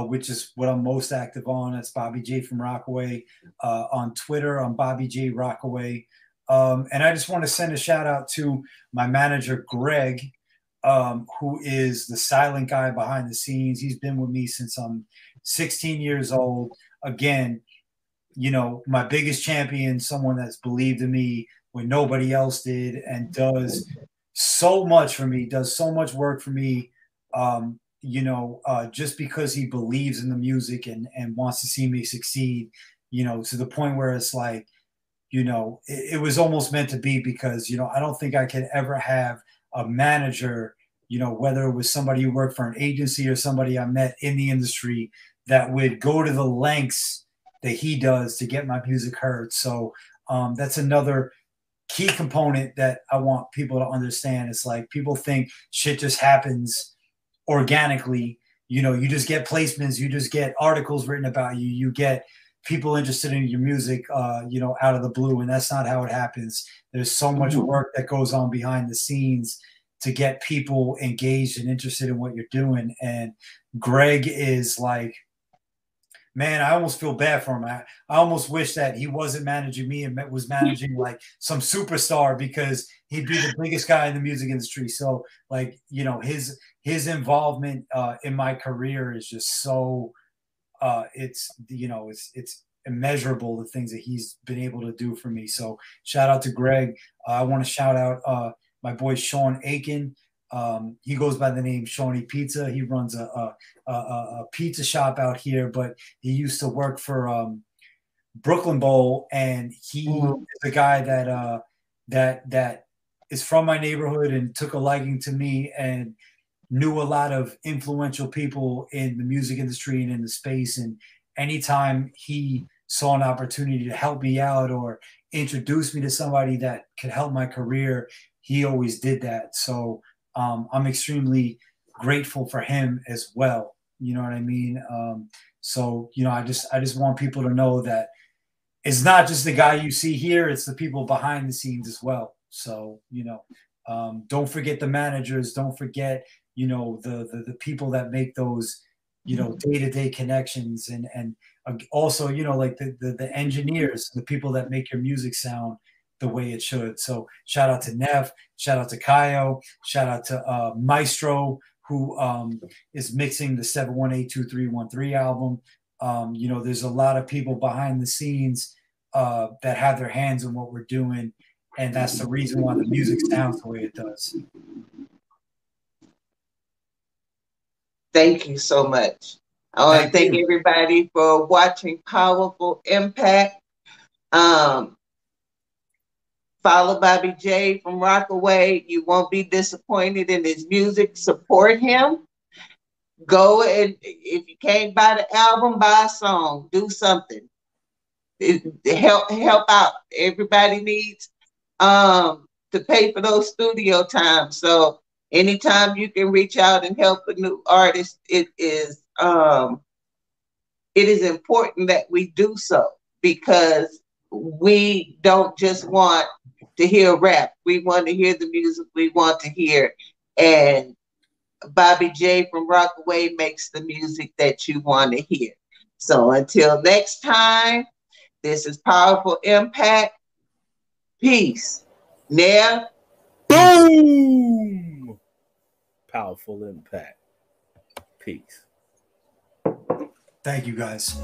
which is what I'm most active on. That's Bobby J from Rockaway. On Twitter, I'm Bobby J Rockaway. And I just want to send a shout out to my manager, Greg, who is the silent guy behind the scenes. He's been with me since I'm 16 years old. Again, you know, my biggest champion, someone that's believed in me when nobody else did, and does so much for me, does so much work for me. You know, just because he believes in the music and wants to see me succeed, you know, to the point where it's like, you know, it was almost meant to be because, you know, I don't think I could ever have a manager, you know, whether it was somebody who worked for an agency or somebody I met in the industry that would go to the lengths that he does to get my music heard. So that's another key component that I want people to understand. It's like people think shit just happens organically. You know, you just get placements, you just get articles written about you, you get people interested in your music, you know, out of the blue. And that's not how it happens. There's so much work that goes on behind the scenes to get people engaged and interested in what you're doing. And Greg is like, man, I almost feel bad for him. I almost wish that he wasn't managing me and was managing like some superstar, because he'd be the biggest guy in the music industry. So like, you know, his involvement in my career is just so, it's, you know, it's immeasurable, the things that he's been able to do for me. So shout out to Greg. I want to shout out my boy Sean Aiken. He goes by the name Shawnee Pizza. He runs a pizza shop out here, but he used to work for Brooklyn Bowl, and he is a guy that is from my neighborhood and took a liking to me and knew a lot of influential people in the music industry and in the space. And anytime he saw an opportunity to help me out or introduce me to somebody that could help my career, he always did that. So I'm extremely grateful for him as well. You know what I mean? So, you know, I just want people to know that it's not just the guy you see here, it's the people behind the scenes as well. So, you know, don't forget the managers, don't forget, you know, the people that make those, you know, day-to-day connections, and also, you know, like the engineers, the people that make your music sound the way it should. So shout out to Nev, shout out to Kaio, shout out to Maestro, who is mixing the 7182313 album. You know, there's a lot of people behind the scenes that have their hands in what we're doing, and that's the reason why the music sounds the way it does. Thank you so much. I want to thank everybody for watching Powaful Impact. Follow Bobby J from Rockaway. You won't be disappointed in his music. Support him. Go, and if you can't buy the album, buy a song. Do something. Help out. Everybody needs to pay for those studio times. So anytime you can reach out and help a new artist, it is important that we do so, because we don't just want to hear rap. We want to hear the music we want to hear. And Bobby J from Rockaway makes the music that you want to hear. So until next time, this is Powaful Impact. Peace. Nev. Boom. Powaful Impact. Peace. Thank you, guys.